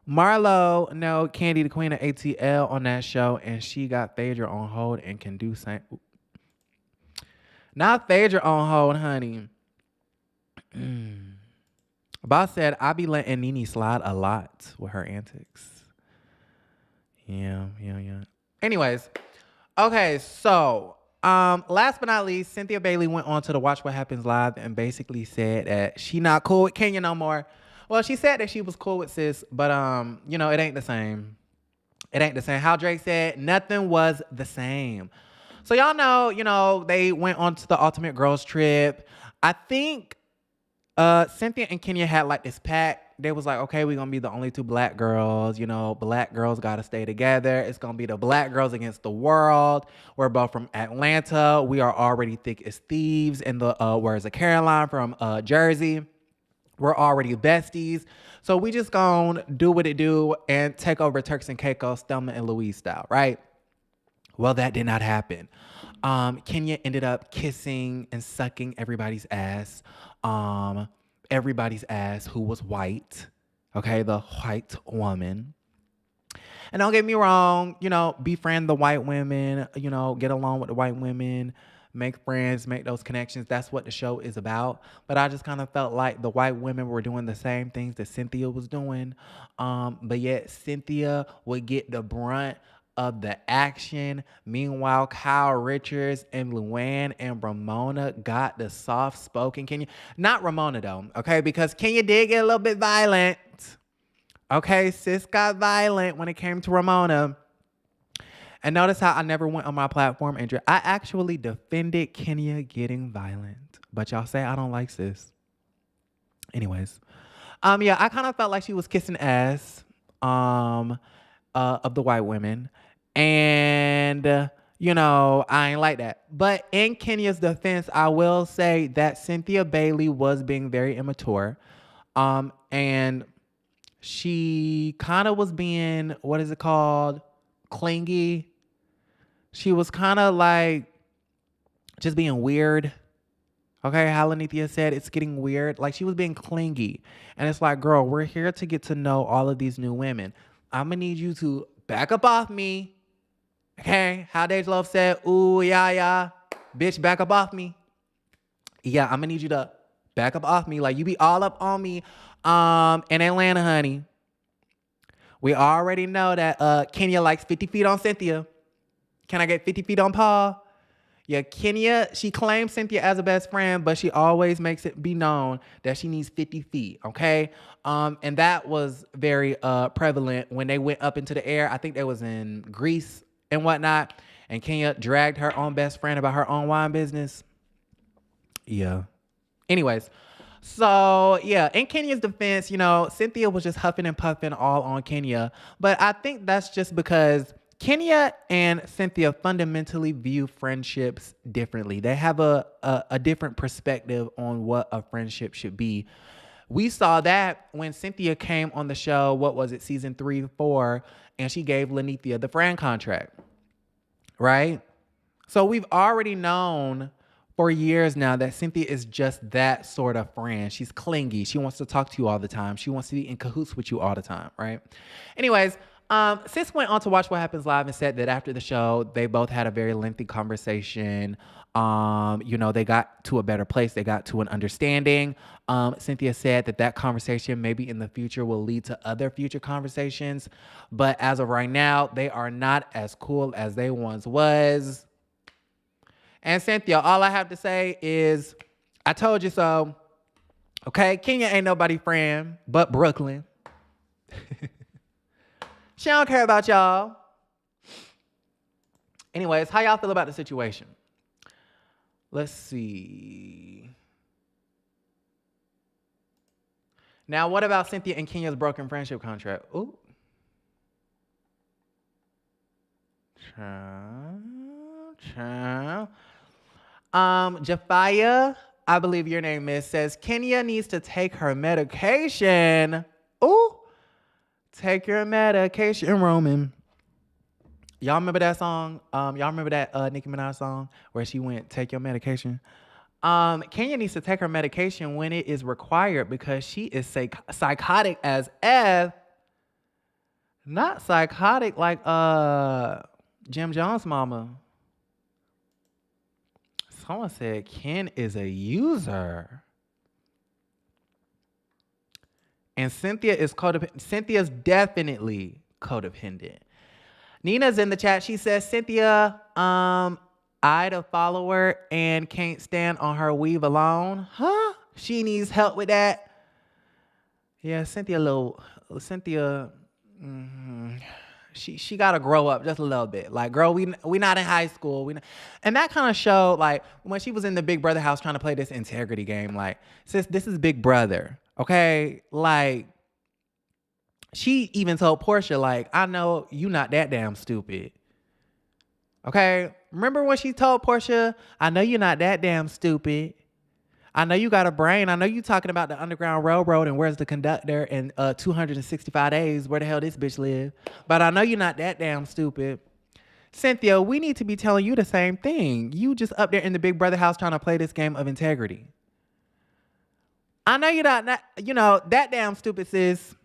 Marlo, no, Kandi, the queen of ATL on that show, and she got Phaedra on hold and can do same. Ooh. Not Phaedra on hold, honey. Boss said, I be letting Nene slide a lot with her antics. Yeah. Anyways, okay, so last but not least, Cynthia Bailey went on to the Watch What Happens Live and basically said that she not cool with Kenya no more. Well, she said that she was cool with sis, but it ain't the same. It ain't the same. How Drake said, nothing was the same. So y'all know, they went on to the Ultimate Girls Trip. I think Cynthia and Kenya had like this pact. They was like, okay, we're going to be the only two black girls. Black girls got to stay together. It's going to be the black girls against the world. We're both from Atlanta. We are already thick as thieves. And where's Caroline from Jersey? We're already besties. So we just going to do what it do and take over Turks and Caicos, Thelma and Louise style, right? Well, that did not happen. Kenya ended up kissing and sucking everybody's ass. Everybody's ass who was white. Okay, the white woman. And don't get me wrong, befriend the white women, get along with the white women, make friends, make those connections. That's what the show is about. But I just kind of felt like the white women were doing the same things that Cynthia was doing. But yet Cynthia would get the brunt of the action. Meanwhile, Kyle Richards and Luann and Ramona got the soft-spoken Kenya. Not Ramona, though, okay? Because Kenya did get a little bit violent. Okay, sis got violent when it came to Ramona. And notice how I never went on my platform, Andrea. I actually defended Kenya getting violent. But y'all say I don't like sis. Anyways. Yeah, I kind of felt like she was kissing ass of the white women. And, I ain't like that. But in Kenya's defense, I will say that Cynthia Bailey was being very immature. And she kind of was being, what is it called? Clingy. She was kind of like just being weird. Okay, how Lanithia said, it's getting weird. Like she was being clingy. And it's like, girl, we're here to get to know all of these new women. I'm going to need you to back up off me. Okay, how Dej Love said, ooh, yeah, bitch, back up off me. Yeah, I'm gonna need you to back up off me. Like you be all up on me in Atlanta, honey. We already know that Kenya likes 50 feet on Cynthia. Can I get 50 feet on Paul? Yeah, Kenya, she claims Cynthia as a best friend, but she always makes it be known that she needs 50 feet, okay? And that was very prevalent when they went up into the air. I think that was in Greece and whatnot. And Kenya dragged her own best friend about her own wine business. Yeah. Anyways, So yeah, in Kenya's defense, Cynthia was just huffing and puffing all on Kenya. But I think that's just because Kenya and Cynthia fundamentally view friendships differently. They have a different perspective on what a friendship should be. We saw that when Cynthia came on the show, what was it, season 3, 4, and she gave Lanithia the Fran contract, right? So we've already known for years now that Cynthia is just that sort of friend. She's clingy. She wants to talk to you all the time. She wants to be in cahoots with you all the time, right? Anyways, Sis went on to Watch What Happens Live and said that after the show, they both had a very lengthy conversation. They got to a better place. They got to an understanding. Cynthia said that conversation maybe in the future will lead to other future conversations. But as of right now, they are not as cool as they once was. And Cynthia, all I have to say is, I told you so. Okay, Kenya ain't nobody friend but Brooklyn. She don't care about y'all. Anyways, how y'all feel about the situation? Let's see. Now, what about Cynthia and Kenya's broken friendship contract? Ooh. Child. Jafia, I believe your name is, says Kenya needs to take her medication. Ooh. Take your medication, Roman. Y'all remember that song? Y'all remember that Nicki Minaj song where she went, take your medication? Kenya needs to take her medication when it is required because she is psychotic as F. Not psychotic like Jim Jones' mama. Someone said Ken is a user. And Cynthia is codependent. Cynthia's definitely codependent. Nina's in the chat. She says, Cynthia, I'd a follower and can't stand on her weave alone. Huh? She needs help with that. Yeah, Cynthia, she got to grow up just a little bit. Like, girl, we not in high school. And that kind of showed, like, when she was in the Big Brother house trying to play this integrity game, like, sis, this is Big Brother. Okay, like, she even told Portia, like, I know you not that damn stupid. Okay, remember when she told Portia, I know you're not that damn stupid. I know you got a brain. I know you talking about the Underground Railroad and where's the conductor and 265 days, where the hell this bitch live. But I know you're not that damn stupid. Cynthia, we need to be telling you the same thing. You just up there in the Big Brother house trying to play this game of integrity. I know you're not that damn stupid, sis.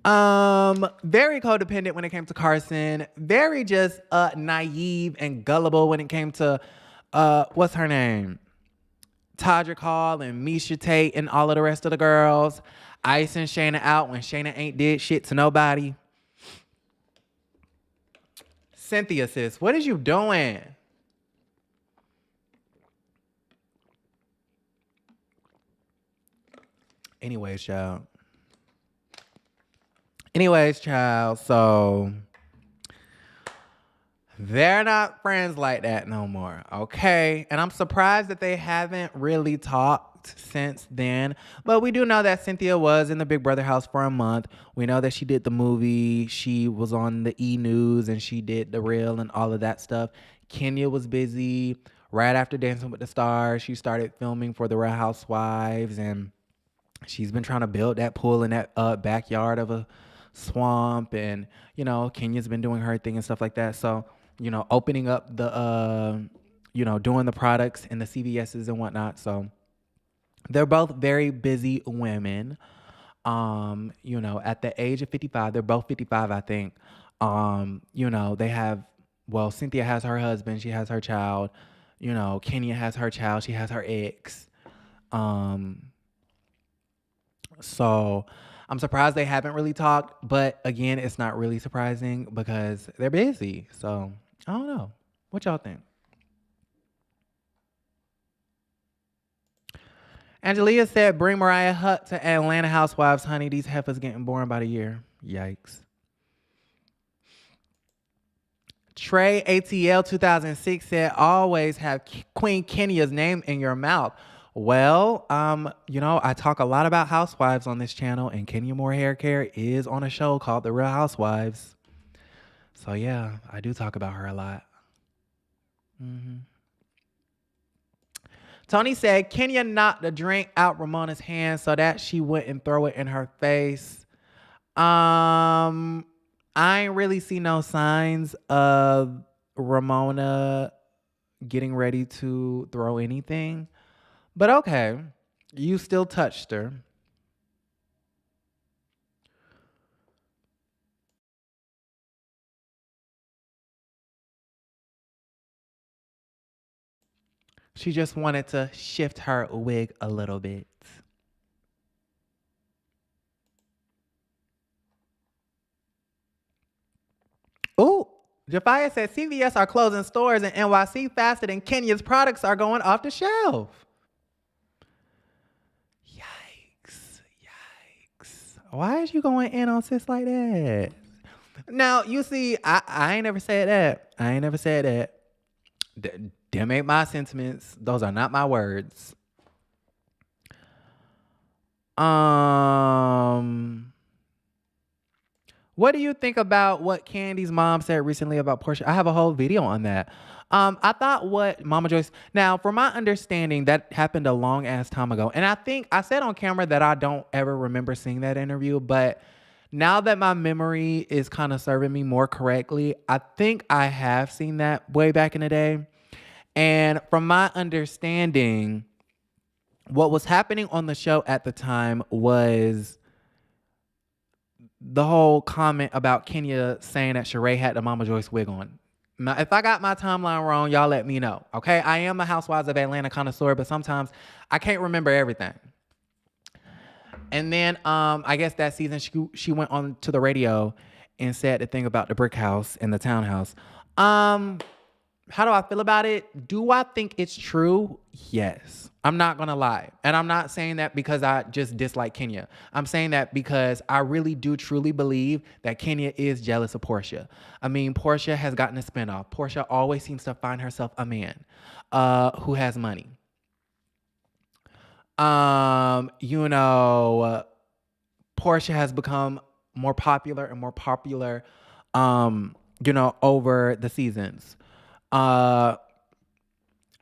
Very codependent when it came to Carson. Very just naive and gullible when it came to what's her name? Todrick Hall and Misha Tate and all of the rest of the girls. Icing Shayna out when Shayna ain't did shit to nobody. Cynthia, sis, what is you doing? Anyways, child. So they're not friends like that no more, okay? And I'm surprised that they haven't really talked since then. But we do know that Cynthia was in the Big Brother house for a month. We know that she did the movie. She was on the E! News and she did the reel and all of that stuff. Kenya was busy. Right after Dancing with the Stars, she started filming for the Real Housewives, and she's been trying to build that pool in that backyard of a swamp. And, Kenya's been doing her thing and stuff like that. So, opening up the, doing the products and the CVS's and whatnot. So they're both very busy women. At the age of 55, they're both 55, I think. They have, Cynthia has her husband. She has her child. Kenya has her child. She has her ex. So I'm surprised they haven't really talked, but again, it's not really surprising because they're busy. So I don't know. What y'all think? Angelia said, bring Mariah Hutt to Atlanta Housewives, honey. These heifers getting boring by the year. Yikes. Trey ATL 2006 said, always have Queen Kenya's name in your mouth. Well, I talk a lot about housewives on this channel, and Kenya Moore Hair Care is on a show called The Real Housewives. So yeah, I do talk about her a lot. Tony said Kenya knocked the drink out Ramona's hand so that she wouldn't throw it in her face. I ain't really see no signs of Ramona getting ready to throw anything. But okay, you still touched her. She just wanted to shift her wig a little bit. Ooh, Jafia said CVS are closing stores in NYC faster than Kenya's products are going off the shelf. Yikes. Why is you going in on sis like that? Now, you see, I ain't never said that. Them ain't my sentiments. Those are not my words. What do you think about what Kandi's mom said recently about Portia? I have a whole video on that. I thought what Mama Joyce, now from my understanding, that happened a long ass time ago. And I think I said on camera that I don't ever remember seeing that interview, but now that my memory is kind of serving me more correctly, I think I have seen that way back in the day. And from my understanding, what was happening on the show at the time was the whole comment about Kenya saying that Sheree had the Mama Joyce wig on. Now, if I got my timeline wrong, y'all let me know. Okay, I am a Housewives of Atlanta connoisseur, but sometimes I can't remember everything. And then I guess that season she went on to the radio and said the thing about the brick house and the townhouse. How do I feel about it? Do I think it's true? Yes. I'm not going to lie. And I'm not saying that because I just dislike Kenya. I'm saying that because I really do truly believe that Kenya is jealous of Portia. I mean, Portia has gotten a spinoff. Portia always seems to find herself a man who has money. Portia has become more popular and more popular, over the seasons.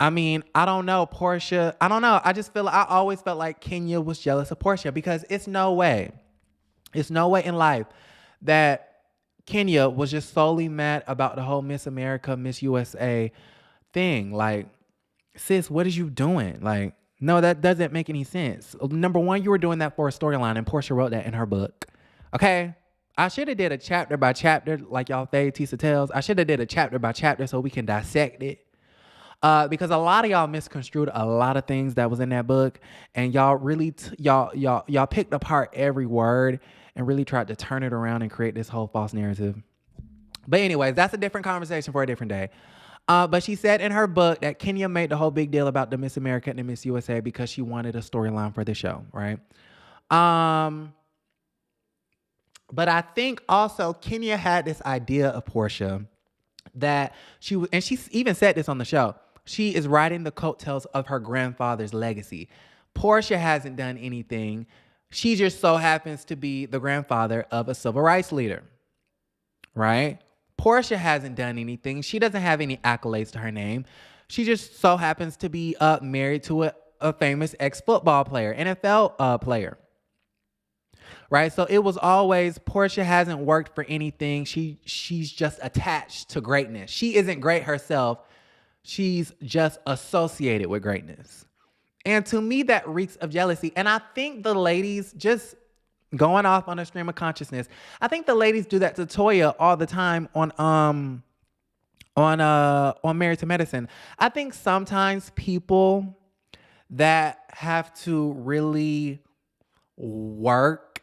I mean, I don't know, Portia. I don't know. I always felt like Kenya was jealous of Portia because it's no way in life that Kenya was just solely mad about the whole Miss America, Miss USA thing. Like, sis, what is you doing? Like, no, that doesn't make any sense. Number one, you were doing that for a storyline, and Portia wrote that in her book. Okay? I should have did a chapter by chapter, like y'all Faye Tisa tells. I should have did a chapter by chapter so we can dissect it. Because a lot of y'all misconstrued a lot of things that was in that book, and y'all really y'all picked apart every word and really tried to turn it around and create this whole false narrative. But anyways, that's a different conversation for a different day. But she said in her book that Kenya made the whole big deal about the Miss America and the Miss USA because she wanted a storyline for the show, right? But I think also Kenya had this idea of Portia that she even said this on the show. She is riding the coattails of her grandfather's legacy. Portia hasn't done anything. She just so happens to be the grandfather of a civil rights leader, right? Portia hasn't done anything. She doesn't have any accolades to her name. She just so happens to be married to a famous ex-football player, NFL player. Right? So it was always Portia hasn't worked for anything. She's just attached to greatness. She isn't great herself. She's just associated with greatness. And to me, that reeks of jealousy. And I think the ladies, just going off on a stream of consciousness, I think the ladies do that to Toya all the time on Married to Medicine. I think sometimes people that have to really work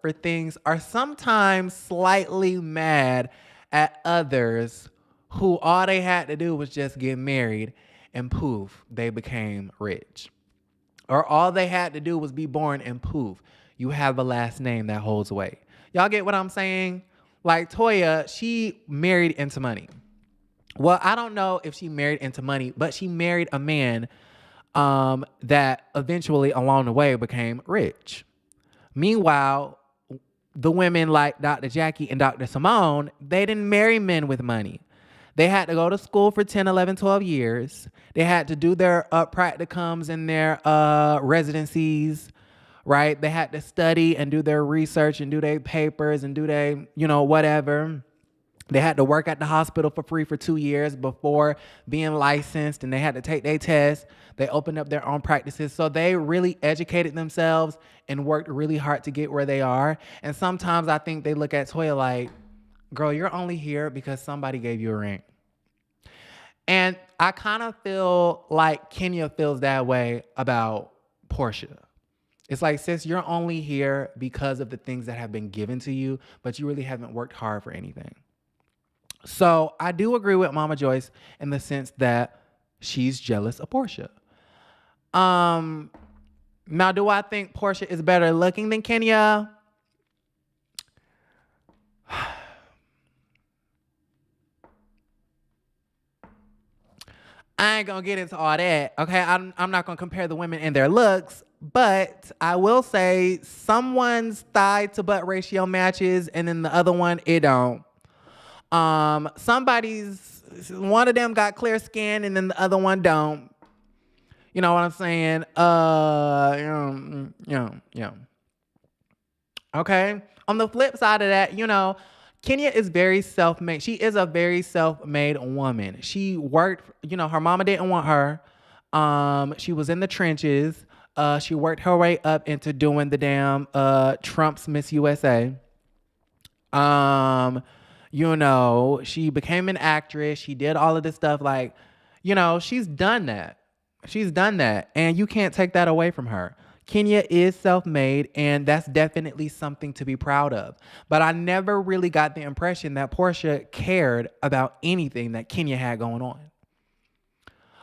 for things are sometimes slightly mad at others who all they had to do was just get married and poof, they became rich. Or all they had to do was be born and poof, you have a last name that holds weight. Y'all get what I'm saying? Like Toya, she married into money. Well, I don't know if she married into money, but she married a man that eventually along the way became rich. Meanwhile, the women like Dr. Jackie and Dr. Simone, they didn't marry men with money. They had to go to school for 10, 11, 12 years. They had to do their practicums and their residencies, right? They had to study and do their research and do their papers and do their, whatever. They had to work at the hospital for free for 2 years before being licensed, and they had to take their tests. They opened up their own practices. So they really educated themselves and worked really hard to get where they are. And sometimes I think they look at Toya like, girl, you're only here because somebody gave you a ring. And I kind of feel like Kenya feels that way about Portia. It's like, sis, you're only here because of the things that have been given to you, but you really haven't worked hard for anything. So I do agree with Mama Joyce in the sense that she's jealous of Portia. Now, do I think Portia is better looking than Kenya? I ain't gonna get into all that, okay? I'm not gonna compare the women and their looks, but I will say someone's thigh to butt ratio matches, and then the other one, it don't. One of them got clear skin, and then the other one don't. You know what I'm saying? Yeah. Okay. On the flip side of that, Kenya is very self-made. She is a very self-made woman. She worked, her mama didn't want her. She was in the trenches. She worked her way up into doing the damn Trump's Miss USA. She became an actress. She did all of this stuff. Like, she's done that. She's done that. And you can't take that away from her. Kenya is self-made, and that's definitely something to be proud of. But I never really got the impression that Portia cared about anything that Kenya had going on.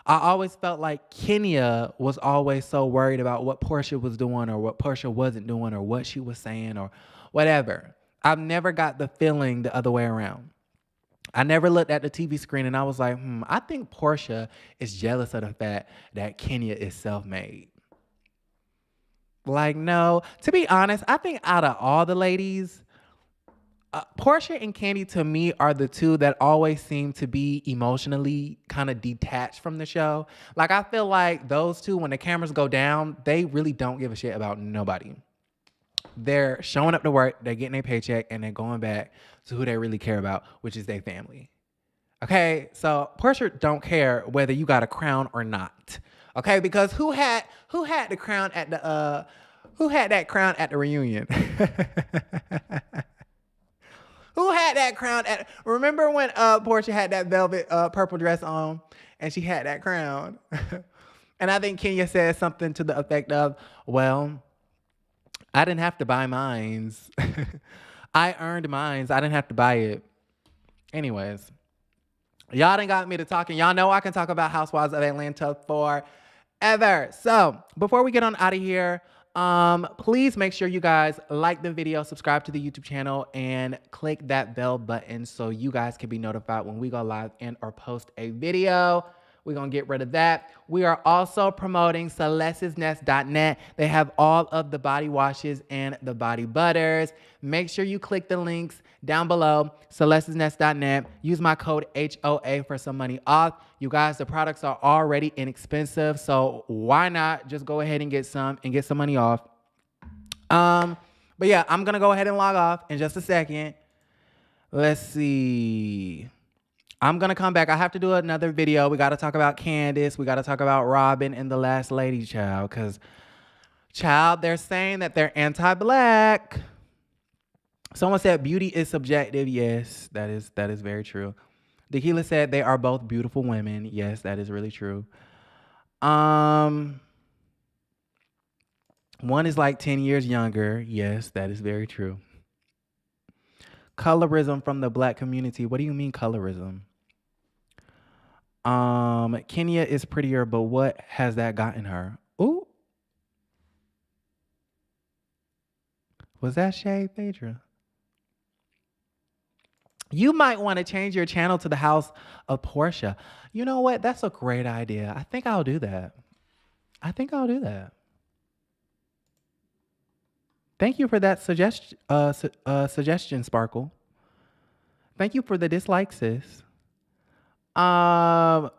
I always felt like Kenya was always so worried about what Portia was doing or what Portia wasn't doing or what she was saying or whatever. I've never got the feeling the other way around. I never looked at the TV screen and I was like, I think Portia is jealous of the fact that Kenya is self-made. Like, no. To be honest, I think out of all the ladies, Portia and Kandi to me are the two that always seem to be emotionally kind of detached from the show. Like, I feel like those two, when the cameras go down, they really don't give a shit about nobody. They're showing up to work, they're getting their paycheck, and they're going back to who they really care about, which is their family. Okay, so Portia don't care whether you got a crown or not. Okay, because who had the crown at the who had that crown at the reunion? Who had that crown at? Remember when Portia had that velvet purple dress on and she had that crown? And I think Kenya said something to the effect of, well, I didn't have to buy mines. I earned mines. I didn't have to buy it. Anyways, y'all done got me to talking. Y'all know I can talk about Housewives of Atlanta forever. So before we get on out of here, please make sure you guys like the video, subscribe to the YouTube channel, and click that bell button so you guys can be notified when we go live and or post a video. We're going to get rid of that. We are also promoting celestesnest.net. They have all of the body washes and the body butters. Make sure you click the links down below, celestesnest.net. Use my code HOA for some money off. You guys, the products are already inexpensive, so why not just go ahead and get some money off. But yeah, I'm going to go ahead and log off in just a second. Let's see. I'm going to come back. I have to do another video. We got to talk about Candace. We got to talk about Robin and the Last Lady, child. Because, child, they're saying that they're anti-black. Someone said beauty is subjective. Yes, that is very true. Dakila said they are both beautiful women. Yes, that is really true. One is like 10 years younger. Yes, that is very true. Colorism from the black community. What do you mean colorism? Kenya is prettier, but what has that gotten her? Ooh. Was that Shade Phaedra? You might want to change your channel to the House of Portia. You know what? That's a great idea. I think I'll do that. I think I'll do that. Thank you for that suggestion, Sparkle. Thank you for the dislike, sis. Um,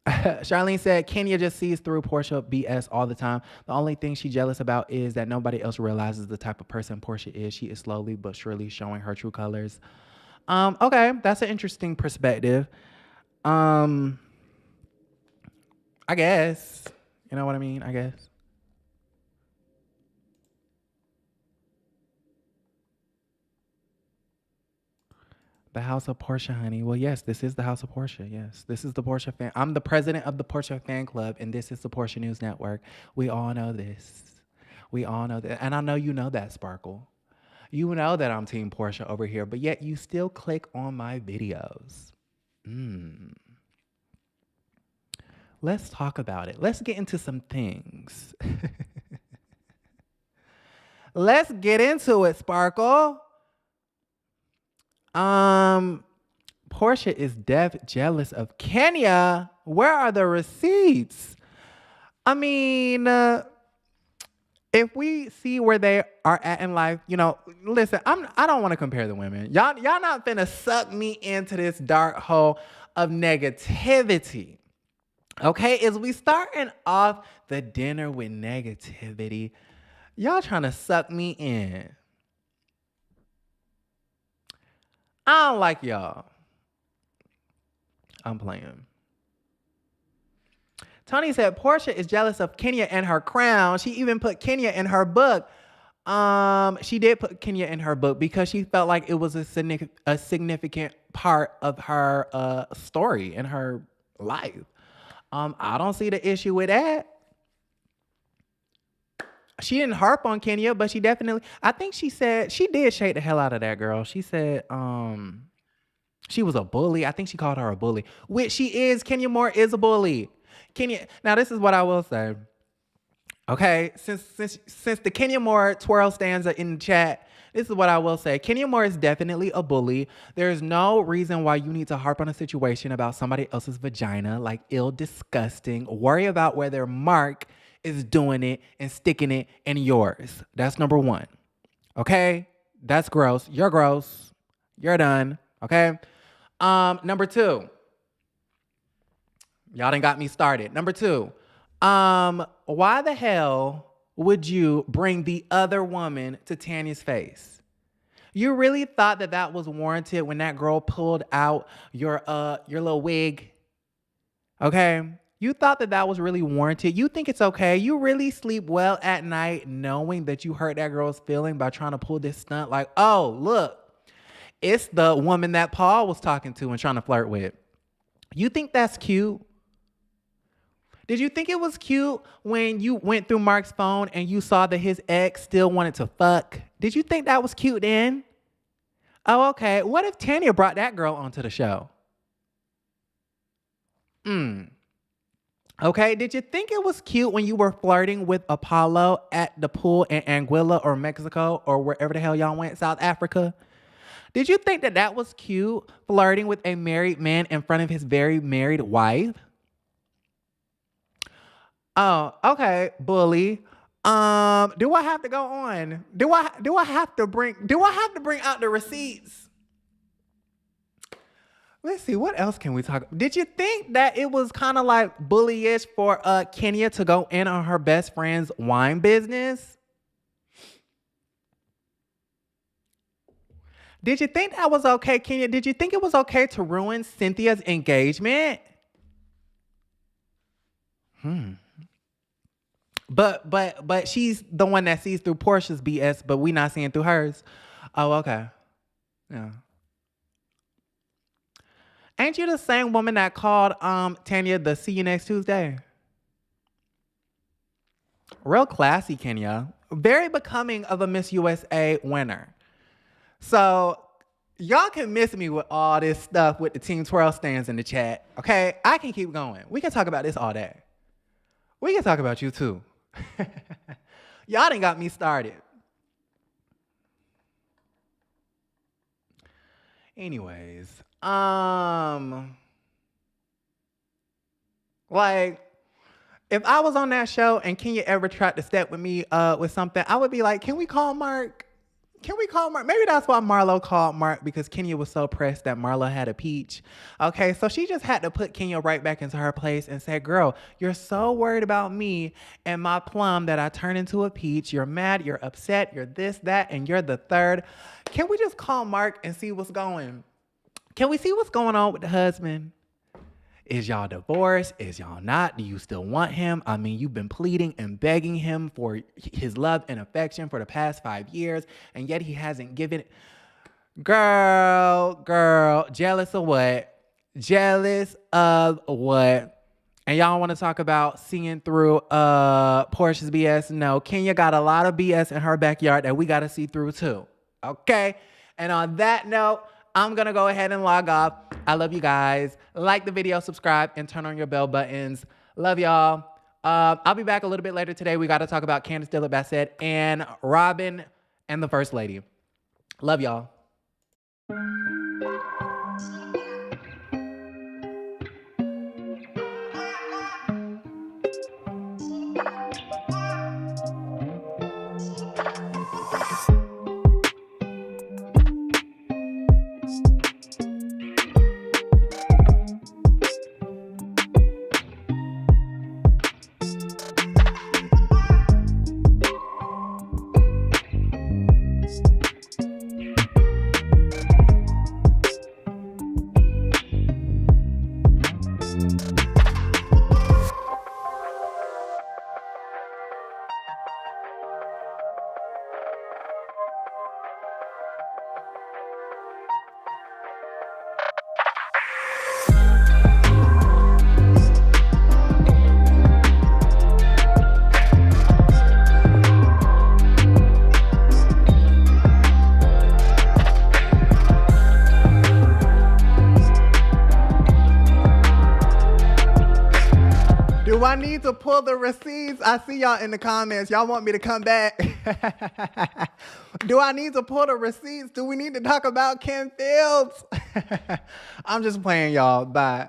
Charlene said Kenya just sees through Portia BS all the time. The only thing she's jealous about is that nobody else realizes the type of person Portia is. She is slowly but surely showing her true colors. Okay, that's an interesting perspective. Um, I guess. You know what I mean? I guess. The House of Portia, honey. Well, yes, this is the House of Portia. Yes, this is the Portia fan. I'm the president of the Portia fan club, and this is the Portia News Network. We all know this. We all know that. And I know you know that, Sparkle. You know that I'm Team Portia over here, but yet you still click on my videos. Let's talk about it. Let's get into some things. Let's get into it, Sparkle. Portia is jealous of Kenya. Where are the receipts? I mean, if we see where they are at in life, you know, listen, I don't want to compare the women. Y'all not finna suck me into this dark hole of negativity. Okay, as we starting off the dinner with negativity, y'all trying to suck me in. I don't like y'all. I'm playing. Tony said Portia is jealous of Kenya and her crown. She even put Kenya in her book. She did put Kenya in her book because she felt like it was a significant part of her story in her life. I don't see the issue with that. She didn't harp on Kenya, but she definitely, I think she said, she did shake the hell out of that girl. She said, she was a bully. I think she called her a bully, which she is. Kenya Moore is a bully. Kenya, now this is what I will say. Okay, since the Kenya Moore twirl stanza in the chat, this is what I will say. Kenya Moore is definitely a bully. There's no reason why you need to harp on a situation about somebody else's vagina, like ill, disgusting. Worry about whether Mark is doing it and sticking it in yours. That's number one. Okay? That's gross. You're gross. You're done. Okay? Number two. Y'all done got me started. Number two. Why the hell would you bring the other woman to Tanya's face? You really thought that was warranted when that girl pulled out your little wig? Okay? You thought that was really warranted. You think it's okay. You really sleep well at night knowing that you hurt that girl's feeling by trying to pull this stunt like, oh, look, it's the woman that Paul was talking to and trying to flirt with. You think that's cute? Did you think it was cute when you went through Mark's phone and you saw that his ex still wanted to fuck? Did you think that was cute then? Oh, okay. What if Tanya brought that girl onto the show? Okay, did you think it was cute when you were flirting with Apollo at the pool in Anguilla or Mexico or wherever the hell y'all went, South Africa? Did you think that was cute, flirting with a married man in front of his very married wife? Oh, okay, bully. Do I have to go on? Do I have to bring out the receipts? Let's see, what else can we talk about? Did you think that it was kind of like bullyish for Kenya to go in on her best friend's wine business? Did you think that was okay, Kenya? Did you think it was okay to ruin Cynthia's engagement? But she's the one that sees through Portia's BS, but we not seeing through hers. Oh, okay. Yeah. Ain't you the same woman that called Tanya the see you next Tuesday? Real classy, Kenya. Very becoming of a Miss USA winner. So y'all can miss me with all this stuff with the Team Twirl stands in the chat. Okay? I can keep going. We can talk about this all day. We can talk about you too. Y'all done got me started. Anyways, like, If I was on that show and Kenya ever tried to step with me with something, I would be like, can we call Mark? Can we call Mark? Maybe that's why Marlo called Mark, because Kenya was so pressed that Marlo had a peach. Okay, so she just had to put Kenya right back into her place and say, girl, you're so worried about me and my plum that I turn into a peach. You're mad, you're upset, you're this, that, and you're the third. Can we just call Mark and see what's going? Can we see what's going on with the husband? Is y'all divorced? Is y'all not? Do you still want him? I mean, you've been pleading and begging him for his love and affection for the past 5 years, and yet he hasn't given it. Girl, jealous of what? Jealous of what? And y'all want to talk about seeing through Portia's BS? No, Kenya got a lot of BS in her backyard that we got to see through too. Okay? And on that note, I'm going to go ahead and log off. I love you guys. Like the video, subscribe, and turn on your bell buttons. Love y'all. I'll be back a little bit later today. We got to talk about Candace Dillard Bassett and Robin and the First Lady. Love y'all. Do I need to pull the receipts? I see y'all in the comments. Y'all want me to come back? Do I need to pull the receipts? Do we need to talk about Ken Fields? I'm just playing, y'all. Bye.